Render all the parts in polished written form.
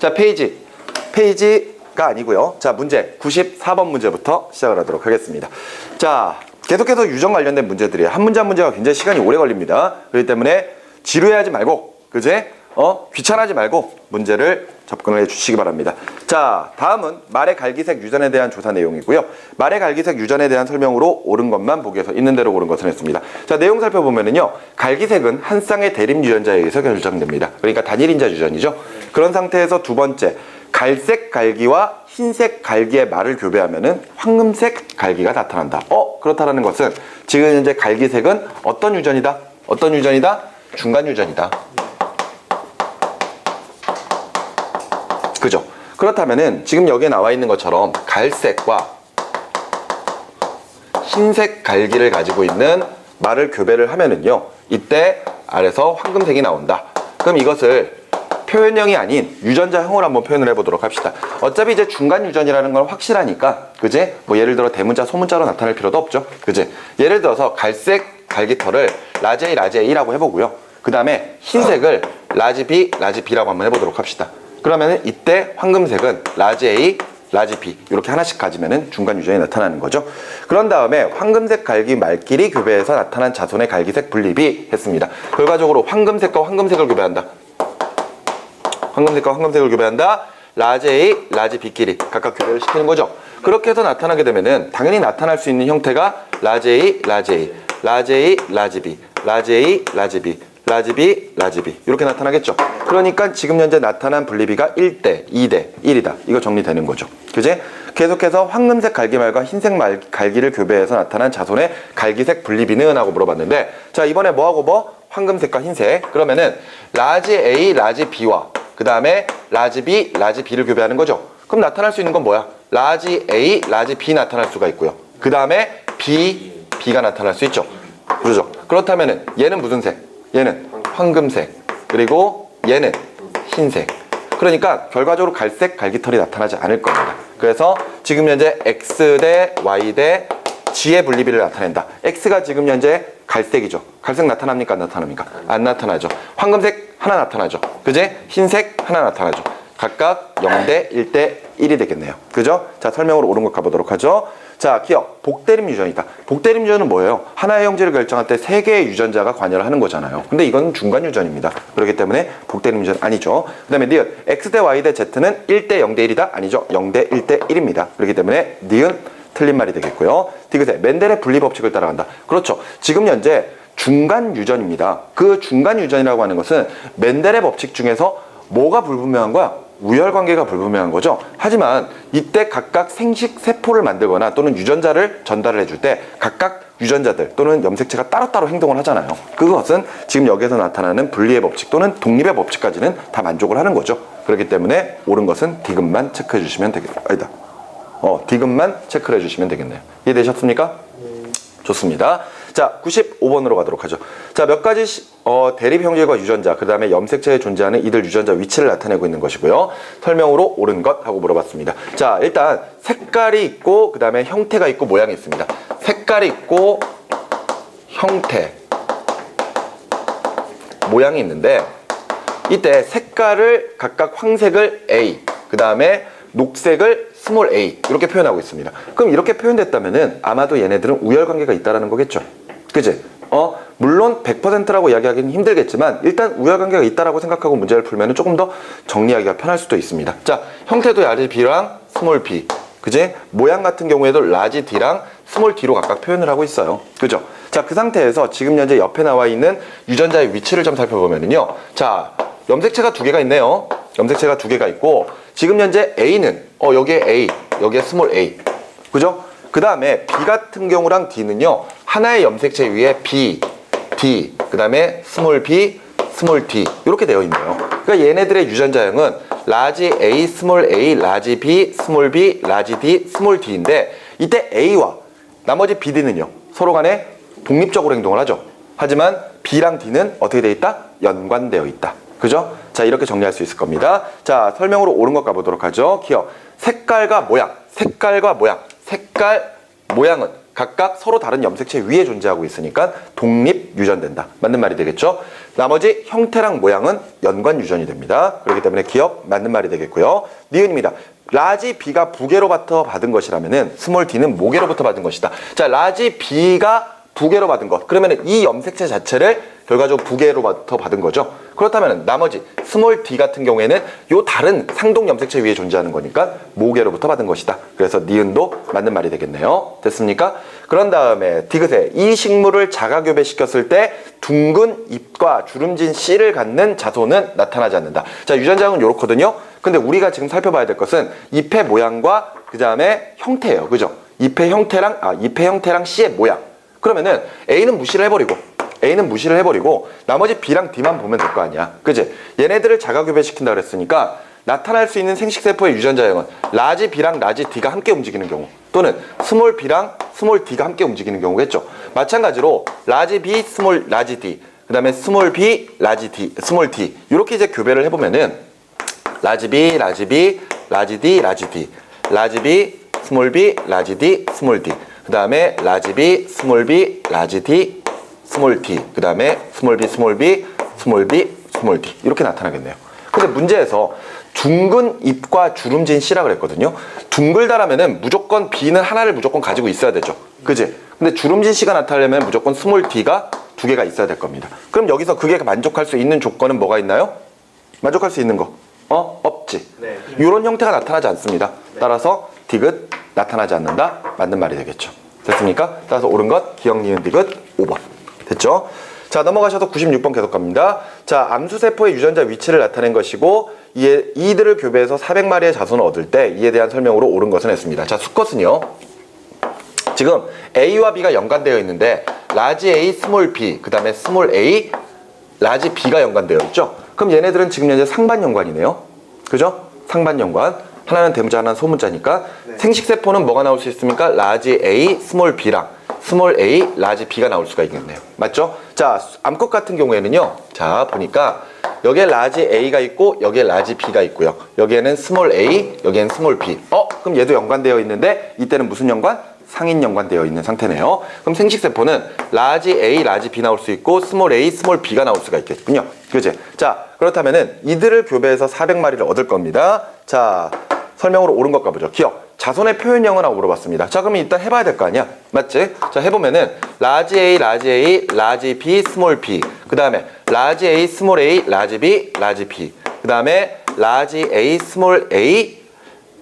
자, 페이지가 아니고요. 자, 문제 94번 문제부터 시작을 하도록 하겠습니다. 자, 계속해서 유전 관련된 문제들이에요. 한 문제 한 문제가 굉장히 시간이 오래 걸립니다. 그렇기 때문에 지루해하지 말고, 그제? 귀찮아하지 말고 문제를 접근을 해 주시기 바랍니다. 자, 다음은 말의 갈기색 유전에 대한 조사 내용이고요. 말의 갈기색 유전에 대한 설명으로 옳은 것만 보기 위해서 있는 대로 옳은 것을 했습니다. 자, 내용 살펴보면은요, 갈기색은 한 쌍의 대립 유전자에 의해서 결정됩니다. 그러니까 단일인자 유전이죠. 그런 상태에서 두 번째, 갈색 갈기와 흰색 갈기의 말을 교배하면은 황금색 갈기가 나타난다. 그렇다라는 것은 지금 현재 갈기색은 어떤 유전이다? 어떤 유전이다? 중간 유전이다. 그죠? 그렇다면은 지금 여기에 나와 있는 것처럼 갈색과 흰색 갈기를 가지고 있는 말을 교배를 하면은요, 이때 아래서 황금색이 나온다. 그럼 이것을 표현형이 아닌 유전자형으로 한번 표현을 해보도록 합시다. 어차피 이제 중간 유전이라는 건 확실하니까, 그지? 뭐 예를 들어 대문자, 소문자로 나타낼 필요도 없죠. 그지? 예를 들어서 갈색 갈기털을 라지 A, 라지 A라고 해보고요. 그 다음에 흰색을 라지 B, 라지 B라고 한번 해보도록 합시다. 그러면은 이때 황금색은 라지 A, 라지 B 이렇게 하나씩 가지면은 중간 유전이 나타나는 거죠. 그런 다음에 황금색 갈기 말끼리 교배해서 나타난 자손의 갈기색 분립이 했습니다. 결과적으로 황금색과 황금색을 교배한다. 황금색과 황금색을 교배한다. 라지 A, 라지 B끼리 각각 교배를 시키는 거죠. 그렇게 해서 나타나게 되면은 당연히 나타날 수 있는 형태가 라지 A, 라지 A, 라지 A, 라지 B, 라지 A, 라지 B, 라지 B, 라지 B 이렇게 나타나겠죠. 그러니까 지금 현재 나타난 분리비가 1대 2대 1이다. 이거 정리되는 거죠. 그지? 계속해서 황금색 갈기말과 흰색 갈기를 교배해서 나타난 자손의 갈기색 분리비는? 하고 물어봤는데, 자, 이번에 뭐하고 뭐? 황금색과 흰색. 그러면은 라지 A, 라지 B와 그 다음에 라지 B, 라지 B를 교배하는 거죠. 그럼 나타날 수 있는 건 뭐야? 라지 A, 라지 B 나타날 수가 있고요. 그 다음에 B가 나타날 수 있죠. 그렇죠? 그렇다면은 얘는 무슨 색? 얘는 황금색. 그리고 얘는 흰색. 그러니까 결과적으로 갈색 갈기털이 나타나지 않을 겁니다. 그래서 지금 현재 X 대 Y 대 G의 분리비를 나타낸다. X가 지금 현재 갈색이죠. 갈색 나타납니까? 안 나타납니까? 안 나타나죠. 황금색 하나 나타나죠. 그제? 흰색 하나 나타나죠. 각각 0대 1대 1이 되겠네요. 그죠? 자, 설명으로 옳은 것 가보도록 하죠. 자, 기억. 복대립 유전이다. 복대립 유전은 뭐예요? 하나의 형질을 결정할 때 3개의 유전자가 관여를 하는 거잖아요. 근데 이건 중간 유전입니다. 그렇기 때문에 복대립 유전 아니죠. 그 다음에 니은. X 대 Y 대 Z는 1대 0대 1이다? 아니죠. 0대 1대 1입니다. 그렇기 때문에 니은 틀린 말이 되겠고요. 디귿에 멘델의 분리 법칙을 따라간다. 그렇죠. 지금 현재 중간 유전입니다. 그 중간 유전이라고 하는 것은 멘델의 법칙 중에서 뭐가 불분명한 거야? 우열관계가 불분명한 거죠. 하지만 이때 각각 생식 세포를 만들거나 또는 유전자를 전달을 해줄 때 각각 유전자들 또는 염색체가 따로따로 행동을 하잖아요. 그것은 지금 여기에서 나타나는 분리의 법칙 또는 독립의 법칙까지는 다 만족을 하는 거죠. 그렇기 때문에 옳은 것은 디귿만 체크해 주시면 되겠다. 아니다. 디귿만 체크를 해주시면 되겠네요. 이해되셨습니까? 좋습니다. 자, 95번으로 가도록 하죠. 자, 몇 가지 대립 형질과 유전자, 그 다음에 염색체에 존재하는 이들 유전자 위치를 나타내고 있는 것이고요. 설명으로 옳은 것 하고 물어봤습니다. 자, 일단 색깔이 있고 그 다음에 형태가 있고 모양이 있습니다. 색깔이 있고 형태, 모양이 있는데 이때 색깔을 각각 황색을 A, 그 다음에 녹색을 스몰 a 이렇게 표현하고 있습니다. 그럼 이렇게 표현됐다면은 아마도 얘네들은 우열관계가 있다라는 거겠죠. 그치? 물론 100%라고 이야기하기는 힘들겠지만 일단 우열관계가 있다라고 생각하고 문제를 풀면은 조금 더 정리하기가 편할 수도 있습니다. 자, 형태도 라지 b랑 스몰 b, 그지? 모양 같은 경우에도 라지 d랑 스몰 d로 각각 표현을 하고 있어요. 그죠? 자, 그 상태에서 지금 현재 옆에 나와 있는 유전자의 위치를 좀 살펴보면은요. 자, 염색체가 2개가 있네요. 염색체가 2개가 있고 지금 현재 A는 여기에 A, 여기에 스몰 a, 그죠? 그 다음에 B 같은 경우랑 D는요 하나의 염색체 위에 B, D, 그 다음에 스몰 b, 스몰 d 이렇게 되어 있네요. 그러니까 얘네들의 유전자형은 라지 A, 스몰 a, 라지 B, 스몰 b, 라지 D, 스몰 d인데 이때 A와 나머지 B, D는요 서로 간에 독립적으로 행동을 하죠. 하지만 B랑 D는 어떻게 되어 있다? 연관되어 있다. 그죠? 자, 이렇게 정리할 수 있을 겁니다. 자, 설명으로 옳은 것 가보도록 하죠. 기억. 색깔과 모양. 색깔과 모양. 색깔, 모양은 각각 서로 다른 염색체 위에 존재하고 있으니까 독립 유전된다. 맞는 말이 되겠죠? 나머지 형태랑 모양은 연관 유전이 됩니다. 그렇기 때문에 기억 맞는 말이 되겠고요. 니은입니다. 라지 B가 부계로부터 받은 것이라면은 스몰 D는 모계로부터 받은 것이다. 자, 라지 B가 부계로 받은 것. 그러면 이 염색체 자체를 결과적으로 부계로부터 받은 거죠. 그렇다면 나머지 스몰 d 같은 경우에는 요 다른 상동 염색체 위에 존재하는 거니까 모계로부터 받은 것이다. 그래서 니은도 맞는 말이 되겠네요. 됐습니까? 그런 다음에 디귿에 이 식물을 자가교배시켰을 때 둥근 잎과 주름진 씨를 갖는 자손은 나타나지 않는다. 자, 유전자는 요렇거든요. 근데 우리가 지금 살펴봐야 될 것은 잎의 모양과 그 다음에 형태예요. 그죠? 잎의 형태랑 씨의 모양. 그러면은 A는 무시를 해버리고 나머지 B랑 D만 보면 될 거 아니야. 그지? 얘네들을 자가교배시킨다 그랬으니까 나타날 수 있는 생식세포의 유전자형은 라지 B랑 라지 D가 함께 움직이는 경우 또는 스몰 B랑 스몰 D가 함께 움직이는 경우겠죠. 마찬가지로 라지 B, 스몰 라지 D 그 다음에 스몰 B, 라지 D, 스몰 D 이렇게 이제 교배를 해보면은 라지 B, 라지 B, 라지 D, 라지 D 라지 B, 스몰 B, 라지 D, 스몰 D 그 다음에 라지 B, 스몰 B, 라지 D, 스몰 D 그 다음에 스몰 B, 스몰 B, 스몰 B, 스몰 D 이렇게 나타나겠네요. 근데 문제에서 둥근 잎과 주름진 씨라 그랬거든요. 둥글다라면은 무조건 B는 하나를 무조건 가지고 있어야 되죠. 그지? 근데 주름진 씨가 나타나려면 무조건 스몰 D가 두 개가 있어야 될 겁니다. 그럼 여기서 그게 만족할 수 있는 조건은 뭐가 있나요? 만족할 수 있는 거 없지. 네. 이런 형태가 나타나지 않습니다. 따라서 디귿 나타나지 않는다. 맞는 말이 되겠죠. 됐습니까? 따라서 옳은 것 기억 니은 디귿 5번. 됐죠? 자, 넘어가셔서 96번 계속 갑니다. 자, 암수세포의 유전자 위치를 나타낸 것이고 이들을 교배해서 400마리의 자손을 얻을 때 이에 대한 설명으로 옳은 것은 했습니다. 자, 수컷은요. 지금 A와 B가 연관되어 있는데 라지 A, 스몰 B, 그 다음에 스몰 A, 라지 B가 연관되어 있죠. 그럼 얘네들은 지금 현재 상반연관이네요. 그죠? 상반연관. 하나는 대문자, 하나는 소문자니까 네. 생식세포는 뭐가 나올 수 있습니까? 라지 A, 스몰 B랑 스몰 A, 라지 B가 나올 수가 있겠네요. 맞죠? 자, 암컷 같은 경우에는요. 자, 보니까 여기에 라지 A가 있고 여기에 라지 B가 있고요. 여기에는 스몰 A, 여기에는 스몰 B. 그럼 얘도 연관되어 있는데 이때는 무슨 연관? 상인 연관되어 있는 상태네요. 그럼 생식세포는 라지 A, 라지 B 나올 수 있고 스몰 A, 스몰 B가 나올 수가 있겠군요. 그지? 자, 그렇다면은 이들을 교배해서 400마리를 얻을 겁니다. 자, 설명으로 옳은 것 가보죠. 기억. 자손의 표현형은 하고 물어봤습니다. 자, 그러면 일단 해봐야 될 거 아니야? 맞지? 자, 해보면은 라지 A, 라지 A, 라지 B, 스몰 B. 그 다음에 라지 A, 스몰 A, 라지 B, 라지 B. 그 다음에 라지 A, 스몰 A,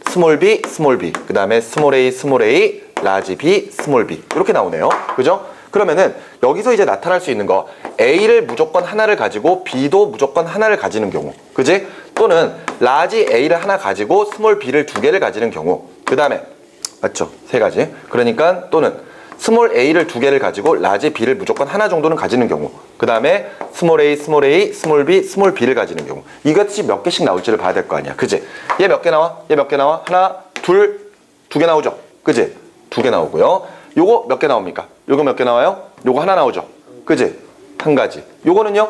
스몰 B, 스몰 B. 그 다음에 스몰 A, 스몰 A, 라지 B, 스몰 B. 이렇게 나오네요. 그죠? 그러면은 여기서 이제 나타날 수 있는 거 A를 무조건 하나를 가지고 B도 무조건 하나를 가지는 경우. 그지? 또는 라지 A를 하나 가지고 스몰 B를 두 개를 가지는 경우. 그 다음에 맞죠? 세 가지. 그러니까 또는 스몰 A를 두 개를 가지고 라지 B를 무조건 하나 정도는 가지는 경우. 그 다음에 스몰 A, 스몰 A, 스몰 B, 스몰 B를 가지는 경우. 이것이 몇 개씩 나올지를 봐야 될 거 아니야. 그지? 얘 몇 개 나와? 얘 몇 개 나와? 하나, 둘, 두 개 나오죠? 그지? 두 개 나오고요. 요거 몇 개 나옵니까? 요거 몇 개 나와요? 요거 하나 나오죠? 그지? 한 가지. 요거는요?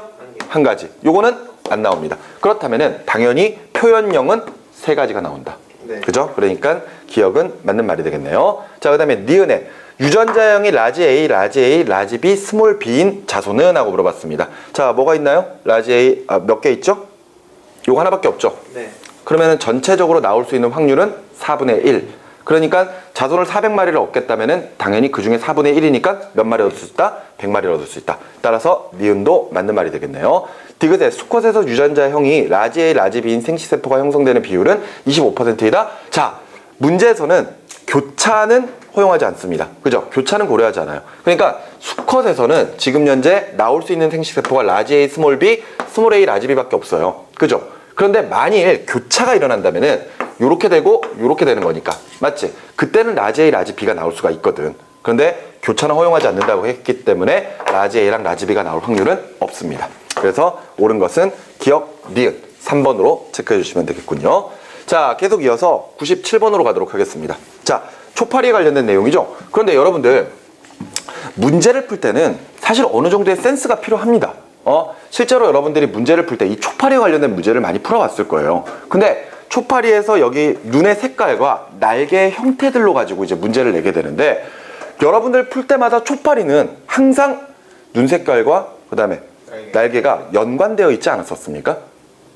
한 가지. 요거는 안 나옵니다. 그렇다면은 당연히 표현형은 세 가지가 나온다. 네. 그죠? 그러니까 기억은 맞는 말이 되겠네요. 자, 그 다음에 니은에 유전자형이 라지 A, 라지 A, 라지 B, 스몰 B인 자손은? 하고 물어봤습니다. 자, 뭐가 있나요? 라지 A, 몇 개 있죠? 요거 하나밖에 없죠? 네. 그러면은 전체적으로 나올 수 있는 확률은 4분의 1. 그러니까 자손을 400마리를 얻겠다면은 당연히 그 중에 4분의 1이니까 몇 마리 얻을 수 있다? 100마리를 얻을 수 있다. 따라서 니은도 맞는 말이 되겠네요. 디귿에 수컷에서 유전자형이 라지 A, 라지 B인 생식세포가 형성되는 비율은 25%이다. 자, 문제에서는 교차는 허용하지 않습니다. 그죠? 교차는 고려하지 않아요. 그러니까 수컷에서는 지금 현재 나올 수 있는 생식세포가 라지 A, 스몰 B, 스몰 A, 라지 B밖에 없어요. 그죠? 그런데 만일 교차가 일어난다면은 요렇게 되고 요렇게 되는 거니까. 맞지? 그때는 라지 A, 라지 B가 나올 수가 있거든. 그런데 교차는 허용하지 않는다고 했기 때문에 라지 A랑 라지 B가 나올 확률은 없습니다. 그래서 옳은 것은 기억 니은 3번으로 체크해 주시면 되겠군요. 자, 계속 이어서 97번으로 가도록 하겠습니다. 자, 초파리에 관련된 내용이죠. 그런데 여러분들 문제를 풀 때는 사실 어느 정도의 센스가 필요합니다. 실제로 여러분들이 문제를 풀 때 이 초파리에 관련된 문제를 많이 풀어왔을 거예요. 근데 초파리에서 여기 눈의 색깔과 날개의 형태들로 가지고 이제 문제를 내게 되는데 여러분들 풀 때마다 초파리는 항상 눈 색깔과 그 다음에 날개가 연관되어 있지 않았었습니까?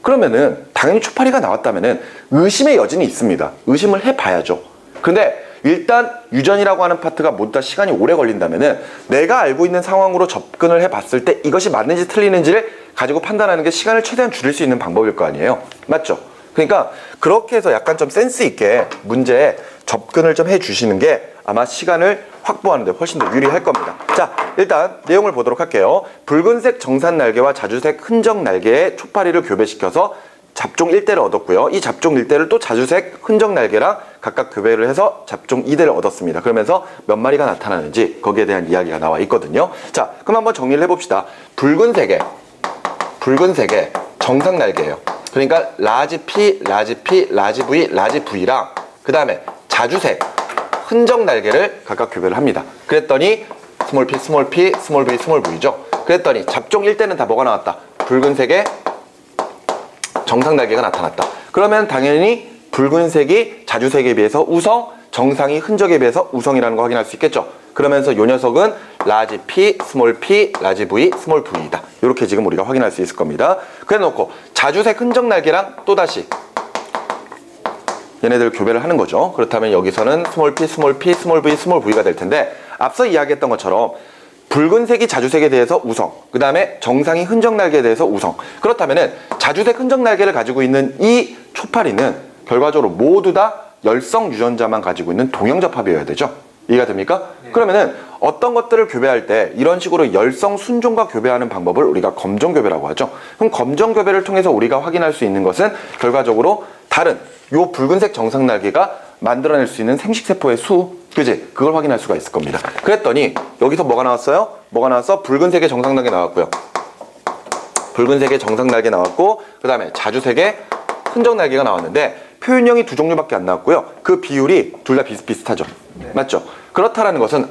그러면은 당연히 초파리가 나왔다면은 의심의 여지는 있습니다. 의심을 해봐야죠. 근데 일단 유전이라고 하는 파트가 모두 다 시간이 오래 걸린다면은 내가 알고 있는 상황으로 접근을 해봤을 때 이것이 맞는지 틀리는지를 가지고 판단하는 게 시간을 최대한 줄일 수 있는 방법일 거 아니에요. 맞죠? 그러니까 그렇게 해서 약간 좀 센스 있게 문제에 접근을 좀 해주시는 게 아마 시간을 확보하는 데 훨씬 더 유리할 겁니다. 자, 일단 내용을 보도록 할게요. 붉은색 정산 날개와 자주색 흔적 날개의 초파리를 교배시켜서 잡종 1대를 얻었고요. 이 잡종 1대를 또 자주색 흔적 날개랑 각각 교배를 해서 잡종 2대를 얻었습니다. 그러면서 몇 마리가 나타나는지 거기에 대한 이야기가 나와 있거든요. 자, 그럼 한번 정리를 해봅시다. 붉은색의 정상 날개예요. 그러니까 라지 P, 라지 P, 라지 V, 라지 V랑 그 다음에 자주색 흔적 날개를 각각 교배를 합니다. 그랬더니 스몰 p, 스몰 p, 스몰 v, 스몰 v죠. 그랬더니 잡종 1대는 다 뭐가 나왔다? 붉은색의 정상 날개가 나타났다. 그러면 당연히 붉은색이 자주색에 비해서 우성, 정상이 흔적에 비해서 우성이라는 거 확인할 수 있겠죠. 그러면서 이 녀석은 라지 p, 스몰 p, 라지 v, 스몰 v이다. 이렇게 지금 우리가 확인할 수 있을 겁니다. 그래 놓고 자주색 흔적 날개랑 또다시 얘네들 교배를 하는 거죠. 그렇다면 여기서는 스몰 p, 스몰 p, 스몰 v, 스몰 v가 될 텐데 앞서 이야기했던 것처럼 붉은색이 자주색에 대해서 우성, 그 다음에 정상이 흔적 날개에 대해서 우성. 그렇다면은 자주색 흔적 날개를 가지고 있는 이 초파리는 결과적으로 모두 다 열성 유전자만 가지고 있는 동형접합이어야 되죠. 이해가 됩니까? 네. 그러면은 어떤 것들을 교배할 때 이런 식으로 열성 순종과 교배하는 방법을 우리가 검정교배라고 하죠. 그럼 검정교배를 통해서 우리가 확인할 수 있는 것은 결과적으로 다른 요 붉은색 정상 날개가 만들어낼 수 있는 생식세포의 수, 그지? 그걸 확인할 수가 있을 겁니다. 그랬더니 여기서 뭐가 나왔어요? 뭐가 나왔어? 붉은색의 정상 날개 나왔고요. 붉은색의 정상 날개 나왔고 그 다음에 자주색의 흔적 날개가 나왔는데 표현형이 두 종류밖에 안 나왔고요. 그 비율이 둘 다 비슷비슷하죠. 네. 맞죠? 그렇다라는 것은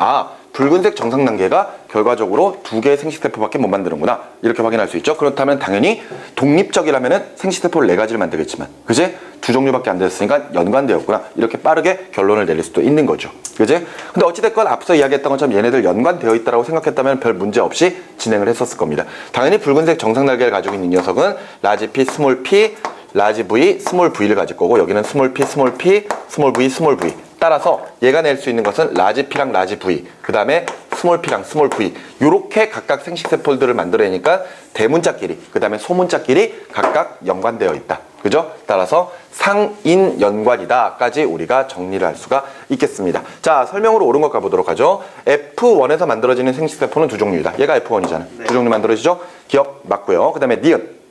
붉은색 정상 날개가 결과적으로 두 개의 생식세포밖에 못 만드는구나. 이렇게 확인할 수 있죠. 그렇다면 당연히 독립적이라면 생식세포를 4가지를 만들겠지만 그지? 두 종류밖에 안 됐으니까 연관되었구나. 이렇게 빠르게 결론을 내릴 수도 있는 거죠. 그지? 근데 어찌됐건 앞서 이야기했던 것처럼 얘네들 연관되어 있다고 생각했다면 별 문제 없이 진행을 했었을 겁니다. 당연히 붉은색 정상 날개를 가지고 있는 녀석은 라지 P, 스몰 P, 라지 V, 스몰 V를 가질 거고 여기는 스몰 P, 스몰 P, 스몰 V, 스몰 V. 따라서 얘가 낼 수 있는 것은 라지 P랑 라지 V, 그 다음에 스몰 P랑 스몰 V 이렇게 각각 생식세포들을 만들어내니까 대문자끼리, 그 다음에 소문자끼리 각각 연관되어 있다. 그죠? 따라서 상인 연관이다까지 우리가 정리를 할 수가 있겠습니다. 자, 설명으로 옳은 것 가보도록 하죠. F1에서 만들어지는 생식세포는 두 종류이다. 얘가 F1이잖아. 네. 두 종류 만들어지죠? 기억 맞고요. 그 다음에 니은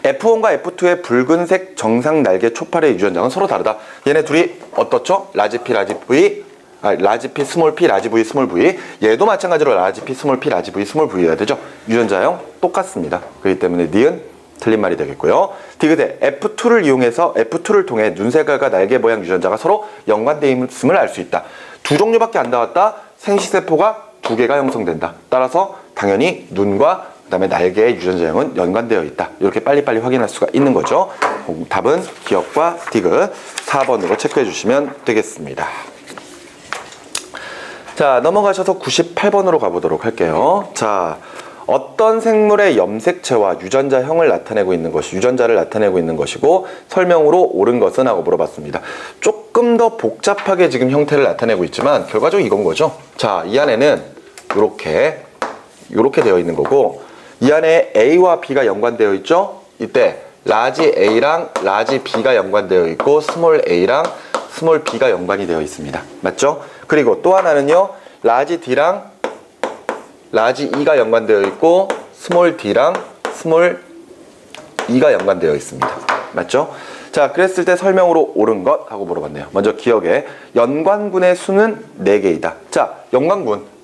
F1과 F2의 붉은색 정상 날개 초파리의 유전자는 서로 다르다. 얘네 둘이 어떻죠? 라지 P, 라지 V, 라지 P, 스몰 P, 라지 V, 스몰 V. 얘도 마찬가지로 라지 P, 스몰 P, 라지 V, 스몰 V여야 되죠. 유전자형 똑같습니다. 그렇기 때문에 니은 틀린 말이 되겠고요. 디귿에 F2를 이용해서 F2를 통해 눈색깔과 날개 모양 유전자가 서로 연관되어 있음을 알 수 있다. 두 종류밖에 안 나왔다. 생식세포가 2개가 형성된다. 따라서 당연히 눈과 그 다음에 날개의 유전자형은 연관되어 있다. 이렇게 빨리빨리 확인할 수가 있는 거죠. 답은 기억과 디귿 4번으로 체크해 주시면 되겠습니다. 자, 넘어가셔서 98번으로 가보도록 할게요. 자, 어떤 생물의 염색체와 유전자형을 나타내고 있는 것이, 유전자를 나타내고 있는 것이고 설명으로 옳은 것은 하고 물어봤습니다. 조금 더 복잡하게 지금 형태를 나타내고 있지만 결과적으로 이건 거죠. 자, 이 안에는 이렇게 되어 있는 거고 이 안에 A와 B가 연관되어 있죠. 이때 라지 A랑 라지 B가 연관되어 있고 스몰 A랑 스몰 B가 연관이 되어 있습니다. 맞죠? 그리고 또 하나는요. 라지 D랑 라지 E가 연관되어 있고 스몰 D랑 스몰 E가 연관되어 있습니다. 맞죠? 자, 그랬을 때 설명으로 옳은 것 하고 물어봤네요. 먼저 기억에 연관군의 수는 4개이다. 자,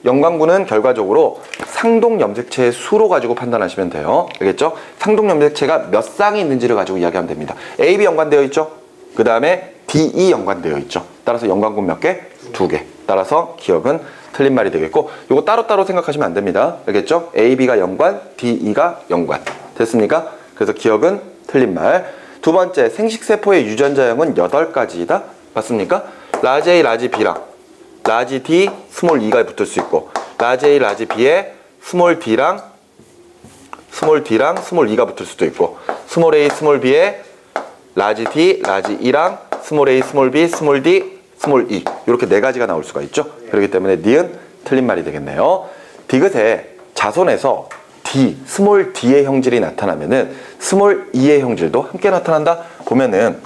연관군은 결과적으로 상동 염색체의 수로 가지고 판단하시면 돼요. 알겠죠? 상동 염색체가 몇 쌍이 있는지를 가지고 이야기하면 됩니다. A, B 연관되어 있죠? 그 다음에 D, E 연관되어 있죠? 따라서 연관군 몇 개? 2개. 따라서 기억은 틀린 말이 되겠고 이거 따로따로 생각하시면 안 됩니다. 알겠죠? A, B가 연관, D, E가 연관. 됐습니까? 그래서 기억은 틀린 말. 두 번째, 생식세포의 유전자형은 8가지이다. 맞습니까? 라지 A, 라지 B랑 라지 D, 스몰 E가 붙을 수 있고 라지 A, 라지 B에 스몰 D랑 스몰 E가 붙을 수도 있고 스몰 A, 스몰 B에 라지 D, 라지 E랑 스몰 A, 스몰 B, 스몰 D, 스몰 E 이렇게 네 가지가 나올 수가 있죠. 그렇기 때문에 니은 틀린 말이 되겠네요. 디귿의 자손에서 D, 스몰 D의 형질이 나타나면은 스몰 E의 형질도 함께 나타난다 보면은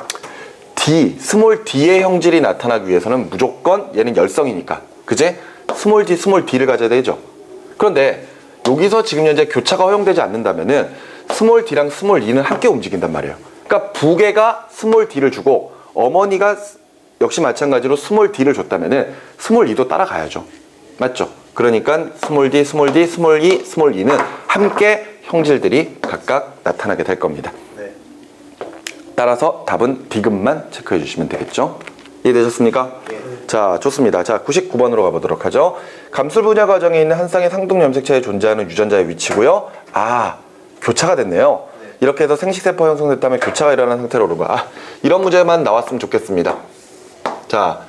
D, 스몰 D의 형질이 나타나기 위해서는 무조건 얘는 열성이니까 그제? 스몰 D, 스몰 D를 가져야 되죠. 그런데 여기서 지금 현재 교차가 허용되지 않는다면은 스몰 D랑 스몰 E는 함께 움직인단 말이에요. 그러니까 부계가 스몰 D를 주고 어머니가 역시 마찬가지로 스몰 D를 줬다면은 스몰 E도 따라가야죠. 맞죠? 그러니까 스몰 D, 스몰 D, 스몰 E, 스몰 E는 함께 형질들이 각각 나타나게 될 겁니다. 네. 따라서 답은 디귿만 체크해 주시면 되겠죠? 이해되셨습니까? 네. 자, 좋습니다. 자, 99번으로 가보도록 하죠. 감술 분야 과정에 있는 한 쌍의 상동 염색체에 존재하는 유전자의 위치고요. 아, 교차가 됐네요. 네. 이렇게 해서 생식세포가 형성됐다면 교차가 일어난 상태로 오른 거야. 이런 문제만 나왔으면 좋겠습니다. 자,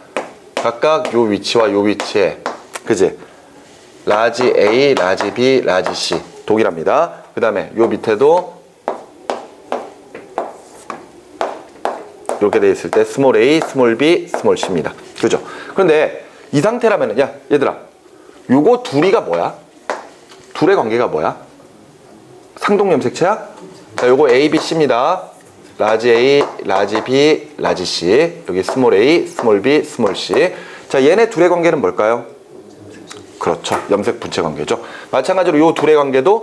각각 요 위치와 요 위치에 그지? 라지 A, 라지 B, 라지 C 동일합니다. 그 다음에 요 밑에도 이렇게 돼 있을 때 스몰 A, 스몰 B, 스몰 C입니다. 그죠? 그런데 이 상태라면은 야 얘들아 요거 둘이가 뭐야? 둘의 관계가 뭐야? 상동 염색체야? 자, 요거 A, B, C입니다. 라지 A, 라지 B, 라지 C 여기 스몰 A, 스몰 B, 스몰 C 자 얘네 둘의 관계는 뭘까요? 그렇죠. 염색 분체 관계죠. 마찬가지로 요 둘의 관계도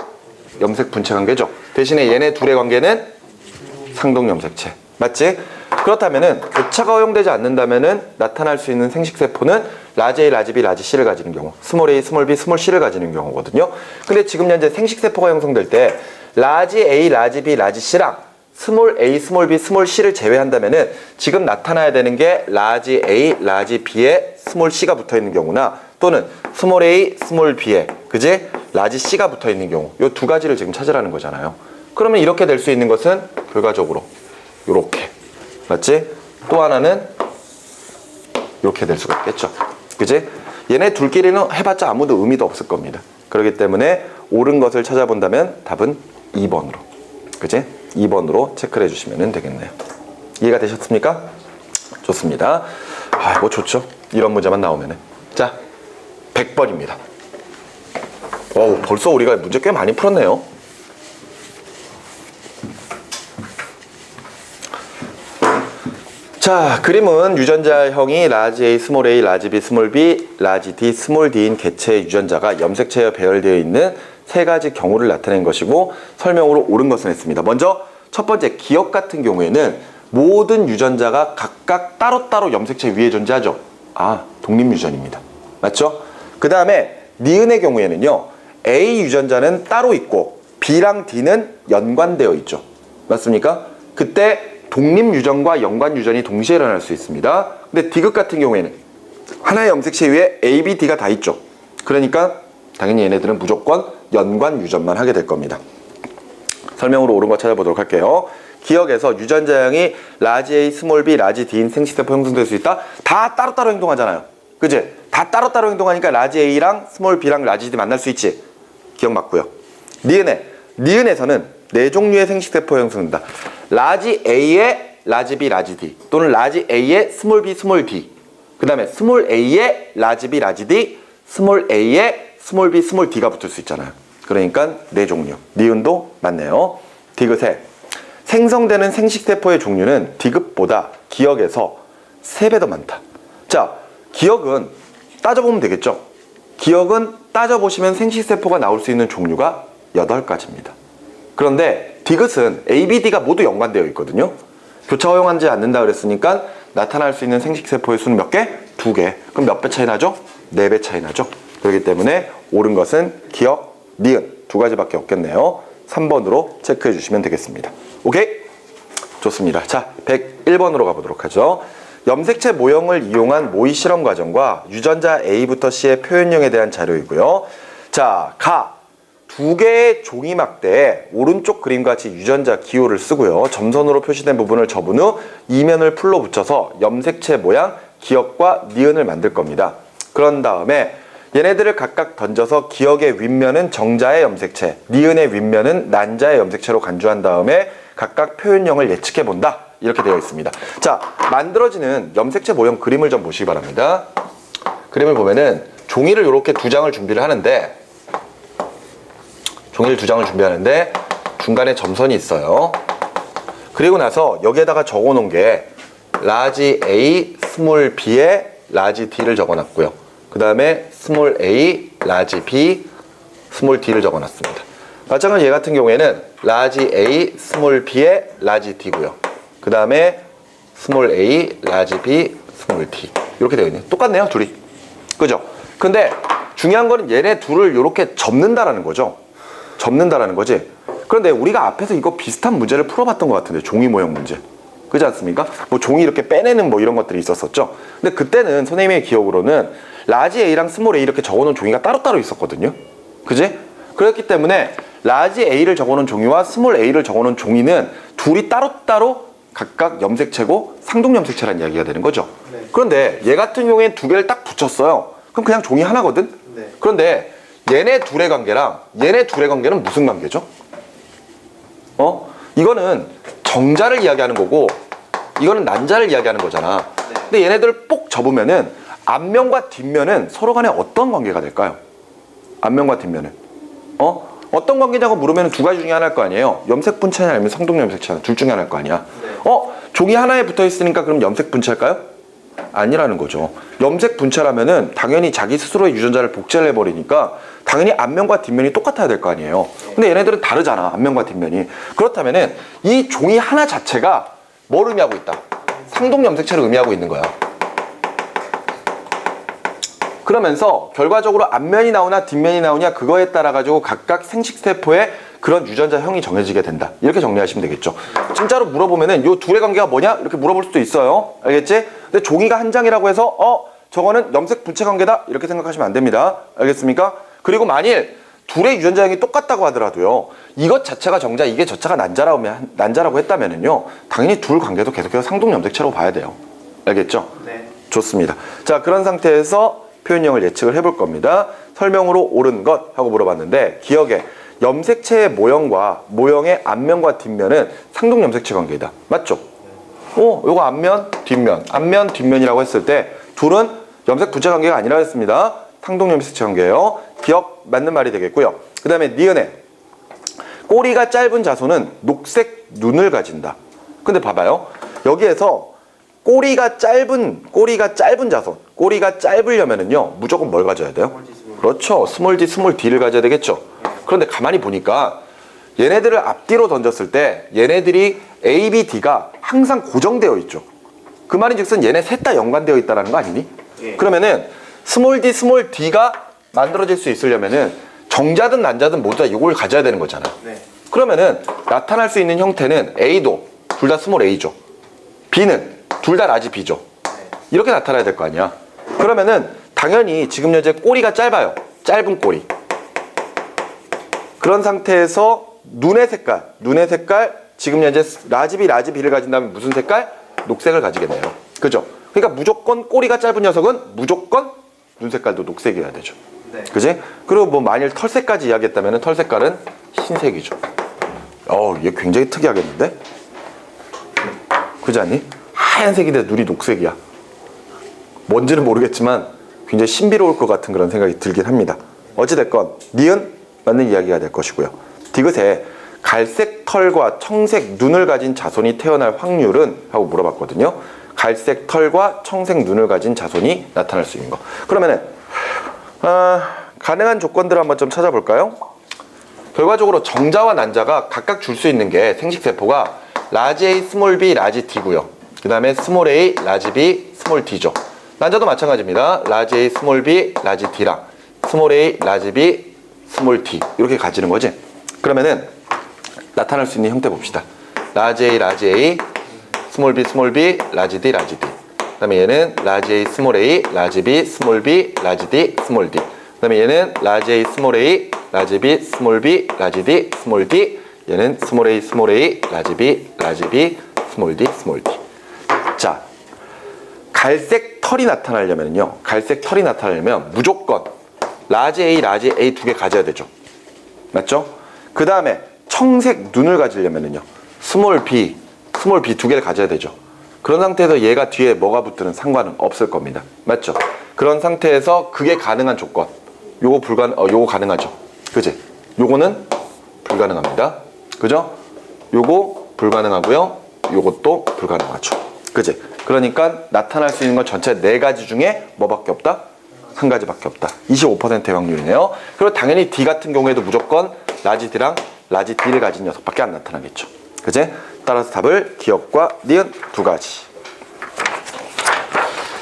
염색 분체 관계죠. 대신에 얘네 둘의 관계는 상동 염색체. 맞지? 그렇다면은 교차가 허용되지 않는다면은 나타날 수 있는 생식세포는 라지 A, 라지 B, 라지 C를 가지는 경우 스몰 A, 스몰 B, 스몰 C를 가지는 경우거든요. 근데 지금 현재 생식세포가 형성될 때 라지 A, 라지 B, 라지 C랑 스몰 A, 스몰 B, 스몰 C를 제외한다면은 지금 나타나야 되는 게 라지 A, 라지 B에 스몰 C가 붙어 있는 경우나 또는 스몰 A, 스몰 B에 그지? 라지 C가 붙어 있는 경우 이 두 가지를 지금 찾으라는 거잖아요. 그러면 이렇게 될 수 있는 것은 결과적으로 요렇게 맞지? 또 하나는 이렇게 될 수가 있겠죠. 그지? 얘네 둘끼리는 해봤자 아무도 의미도 없을 겁니다. 그렇기 때문에 옳은 것을 찾아본다면 답은 2번으로 그지? 2번으로 체크를 해주시면 되겠네요. 이해가 되셨습니까? 좋습니다. 아, 뭐 좋죠. 이런 문제만 나오면은. 자, 100번입니다. 어우, 벌써 우리가 문제 꽤 많이 풀었네요. 자, 그림은 유전자형이 라지 A, 스몰 A, 라지 B, 스몰 B, 라지 D, 스몰 D인 개체의 유전자가 염색체에 배열되어 있는 세 가지 경우를 나타낸 것이고 설명으로 옳은 것은 했습니다. 먼저 첫 번째 기억 같은 경우에는 모든 유전자가 각각 따로따로 염색체 위에 존재하죠. 아, 독립유전입니다. 맞죠? 그 다음에 니은의 경우에는요. A 유전자는 따로 있고 B랑 D는 연관되어 있죠. 맞습니까? 그때 독립유전과 연관유전이 동시에 일어날 수 있습니다. 근데 디귿 같은 경우에는 하나의 염색체 위에 A, B, D가 다 있죠. 그러니까 당연히 얘네들은 무조건 연관유전만 하게 될 겁니다. 설명으로 옳은 거 찾아보도록 할게요. 기억에서 유전자형이 라지 A, 스몰 B, 라지 D인 생식세포 형성될 수 있다. 다 따로따로 행동하잖아요. 그치? 다 따로따로 행동하니까 라지 A랑 스몰 B랑 라지 D 만날 수 있지. 기억 맞고요. 니은에서는 네 종류의 생식세포 형성된다. 라지 A에 라지 B, 라지 D 또는 라지 A에 스몰 B, 스몰 D 그 다음에 스몰 A에 라지 B, 라지 D 스몰 A에 스몰 B, 스몰 D가 붙을 수 있잖아요. 그러니까 네 종류. 니은도 맞네요. 디귿에 생성되는 생식세포의 종류는 디귿보다 기억에서 3배 더 많다. 자, 기억은 따져보면 되겠죠. 기억은 따져보시면 생식세포가 나올 수 있는 종류가 8가지입니다. 그런데 디귿은 A, B, D가 모두 연관되어 있거든요. 교차 허용하지 않는다 그랬으니까 나타날 수 있는 생식세포의 수는 몇 개? 2개. 그럼 몇 배 차이 나죠? 4배 차이 나죠. 그렇기 때문에 옳은 것은 기억, 니은 2가지밖에 없겠네요. 3번으로 체크해 주시면 되겠습니다. 오케이? 좋습니다. 자, 101번으로 가보도록 하죠. 염색체 모형을 이용한 모의 실험 과정과 유전자 A부터 C의 표현형에 대한 자료이고요. 자, 두 개의 종이 막대에 오른쪽 그림과 같이 유전자 기호를 쓰고요. 점선으로 표시된 부분을 접은 후 이면을 풀로 붙여서 염색체 모양, 기억과 니은을 만들 겁니다. 그런 다음에 얘네들을 각각 던져서 기역의 윗면은 정자의 염색체, 니은의 윗면은 난자의 염색체로 간주한 다음에 각각 표현형을 예측해 본다. 이렇게 되어 있습니다. 자, 만들어지는 염색체 모형 그림을 좀 보시기 바랍니다. 그림을 보면은 종이를 이렇게 2장을 준비를 하는데 중간에 점선이 있어요. 그리고 나서 여기에다가 적어 놓은 게 라지 A, 스몰 B에 라지 D를 적어 놨고요. 그 다음에 스몰 A, 라지 B, 스몰 D를 적어 놨습니다. 마찬가지로 얘 같은 경우에는 라지 A, 스몰 B에 라지 D고요. 그 다음에 스몰 A, 라지 B, 스몰 D 이렇게 되어 있네요. 똑같네요, 둘이. 그죠? 근데 중요한 거는 얘네 둘을 이렇게 접는다라는 거죠. 접는다라는 거지. 그런데 우리가 앞에서 이거 비슷한 문제를 풀어봤던 것 같은데, 종이 모형 문제. 그렇지 않습니까? 뭐 종이 이렇게 빼내는 뭐 이런 것들이 있었었죠. 근데 그때는 선생님의 기억으로는 라지 A랑 스몰 A 이렇게 적어놓은 종이가 따로따로 있었거든요. 그지? 그렇기 때문에 라지 A를 적어놓은 종이와 스몰 A를 적어놓은 종이는 둘이 따로따로 각각 염색체고 상동 염색체라는 이야기가 되는 거죠. 네. 그런데 얘 같은 경우에는 2개를 딱 붙였어요. 그럼 그냥 종이 하나거든? 네. 그런데 얘네 둘의 관계랑 얘네 둘의 관계는 무슨 관계죠? 이거는 정자를 이야기하는 거고 이거는 난자를 이야기하는 거잖아. 네. 근데 얘네들을 뽁 접으면은 앞면과 뒷면은 서로 간에 어떤 관계가 될까요? 앞면과 뒷면은 어떤 관계냐고 물으면 2가지 중에 하나일 거 아니에요. 염색 분체냐 아니면 성동 염색체냐, 둘 중에 하나일 거 아니야. 네. 종이 하나에 붙어 있으니까 그럼 염색 분체일까요? 아니라는 거죠. 염색 분체라면은 당연히 자기 스스로의 유전자를 복제를 해버리니까 당연히 앞면과 뒷면이 똑같아야 될 거 아니에요. 근데 얘네들은 다르잖아, 앞면과 뒷면이. 그렇다면은 이 종이 하나 자체가 뭘 의미하고 있다? 상동 염색체를 의미하고 있는 거야. 그러면서 결과적으로 앞면이 나오냐 뒷면이 나오냐 그거에 따라 가지고 각각 생식세포의 그런 유전자형이 정해지게 된다. 이렇게 정리하시면 되겠죠. 진짜로 물어보면은 요 둘의 관계가 뭐냐? 이렇게 물어볼 수도 있어요. 알겠지? 근데 종이가 한 장이라고 해서 저거는 염색 분체 관계다. 이렇게 생각하시면 안 됩니다. 알겠습니까? 그리고 만일 둘의 유전자형이 똑같다고 하더라도요. 이것 자체가 정자, 이게 저자가 난자라고 했다면은요. 당연히 둘 관계도 계속해서 상동 염색체로 봐야 돼요. 알겠죠? 네. 좋습니다. 자, 그런 상태에서 표현형을 예측을 해볼 겁니다. 설명으로 옳은 것 하고 물어봤는데 기억에 염색체의 모형과 모형의 앞면과 뒷면은 상동 염색체 관계이다. 맞죠? 요거 앞면, 뒷면이라고 했을 때 둘은 염색 분체 관계가 아니라 했습니다. 상동 염색체 관계예요. 기억 맞는 말이 되겠고요. 그 다음에 니은에 꼬리가 짧은 자손은 녹색 눈을 가진다. 근데 봐봐요. 여기에서 꼬리가 짧은 자손, 꼬리가 짧으려면은요 무조건 뭘 가져야 돼요? 그렇죠. 스몰 D, 스몰 D를 가져야 되겠죠. 그런데 가만히 보니까 얘네들을 앞뒤로 던졌을 때 얘네들이 A, B, D가 항상 고정되어 있죠. 그 말인즉슨 얘네 셋 다 연관되어 있다는 거 아니니? 예. 그러면은 스몰 D, 스몰 D가 만들어질 수 있으려면은 정자든 난자든 모두 다 이걸 가져야 되는 거잖아. 네. 그러면은 나타날 수 있는 형태는 A도 둘 다 스몰 A죠. B는 둘 다 라지 B죠. 이렇게 나타나야 될 거 아니야. 그러면은 당연히 지금 현재 꼬리가 짧아요. 짧은 꼬리. 그런 상태에서 눈의 색깔 지금 현재 라지 B를 가진다면 무슨 색깔? 녹색을 가지게 돼요. 그죠? 그러니까 무조건 꼬리가 짧은 녀석은 무조건 눈 색깔도 녹색이어야 되죠. 네. 그지? 그리고 뭐 만일 털색까지 이야기했다면 털 색깔은 흰색이죠. 얘 굉장히 특이하겠는데? 그지 않니? 하얀색인데 눈이 녹색이야. 뭔지는 모르겠지만 굉장히 신비로울 것 같은 그런 생각이 들긴 합니다. 어찌됐건 니은 맞는 이야기가 될 것이고요. 디귿에 갈색 털과 청색 눈을 가진 자손이 태어날 확률은? 하고 물어봤거든요. 갈색 털과 청색 눈을 가진 자손이 나타날 수 있는 거. 그러면은 가능한 조건들을 한번 좀 찾아볼까요? 결과적으로 정자와 난자가 각각 줄 수 있는 게 생식세포가 라지 A, 스몰 B, 라지 D고요. 그 다음에 스몰 A, 라지 B, 스몰 D죠. 난자도 마찬가지입니다. 라지 A, 스몰 B, 라지 D랑 스몰 A, 라지 B, 스몰 D 이렇게 가지는 거지. 그러면은 나타날 수 있는 형태 봅시다. 라지 A, 스몰 B, 라지 D, 라지 D. 그 다음에 얘는 라지 A, 스몰 A, 라지 B, 스몰 B, 라지 D, 스몰 D. 그 다음에 얘는 라지 A, 스몰 A, 라지 B, 스몰 B, 라지 D, 스몰 D. 얘는 스몰 A, 라지 B, 스몰 D, 스몰 D. 자, 갈색 털이 나타나려면요. 갈색 털이 나타나려면 무조건 라지 A, 라지 A 두 개 가져야 되죠. 맞죠? 그 다음에 청색 눈을 가지려면요. 스몰 B 두 개를 가져야 되죠. 그런 상태에서 얘가 뒤에 뭐가 붙든 상관은 없을 겁니다. 맞죠? 그런 상태에서 그게 가능한 조건. 요거 가능하죠. 그지? 요거는 불가능합니다. 그죠? 요거 불가능하고요. 요것도 불가능하죠. 그지? 그러니까 나타날 수 있는 건 전체 4가지 중에 뭐밖에 없다? 1가지밖에 없다. 25%의 확률이네요. 그리고 당연히 D 같은 경우에도 무조건 라지 D랑 라지 D를 가진 녀석밖에 안 나타나겠죠. 그지? 따라서 답을 기억과 니은 2가지.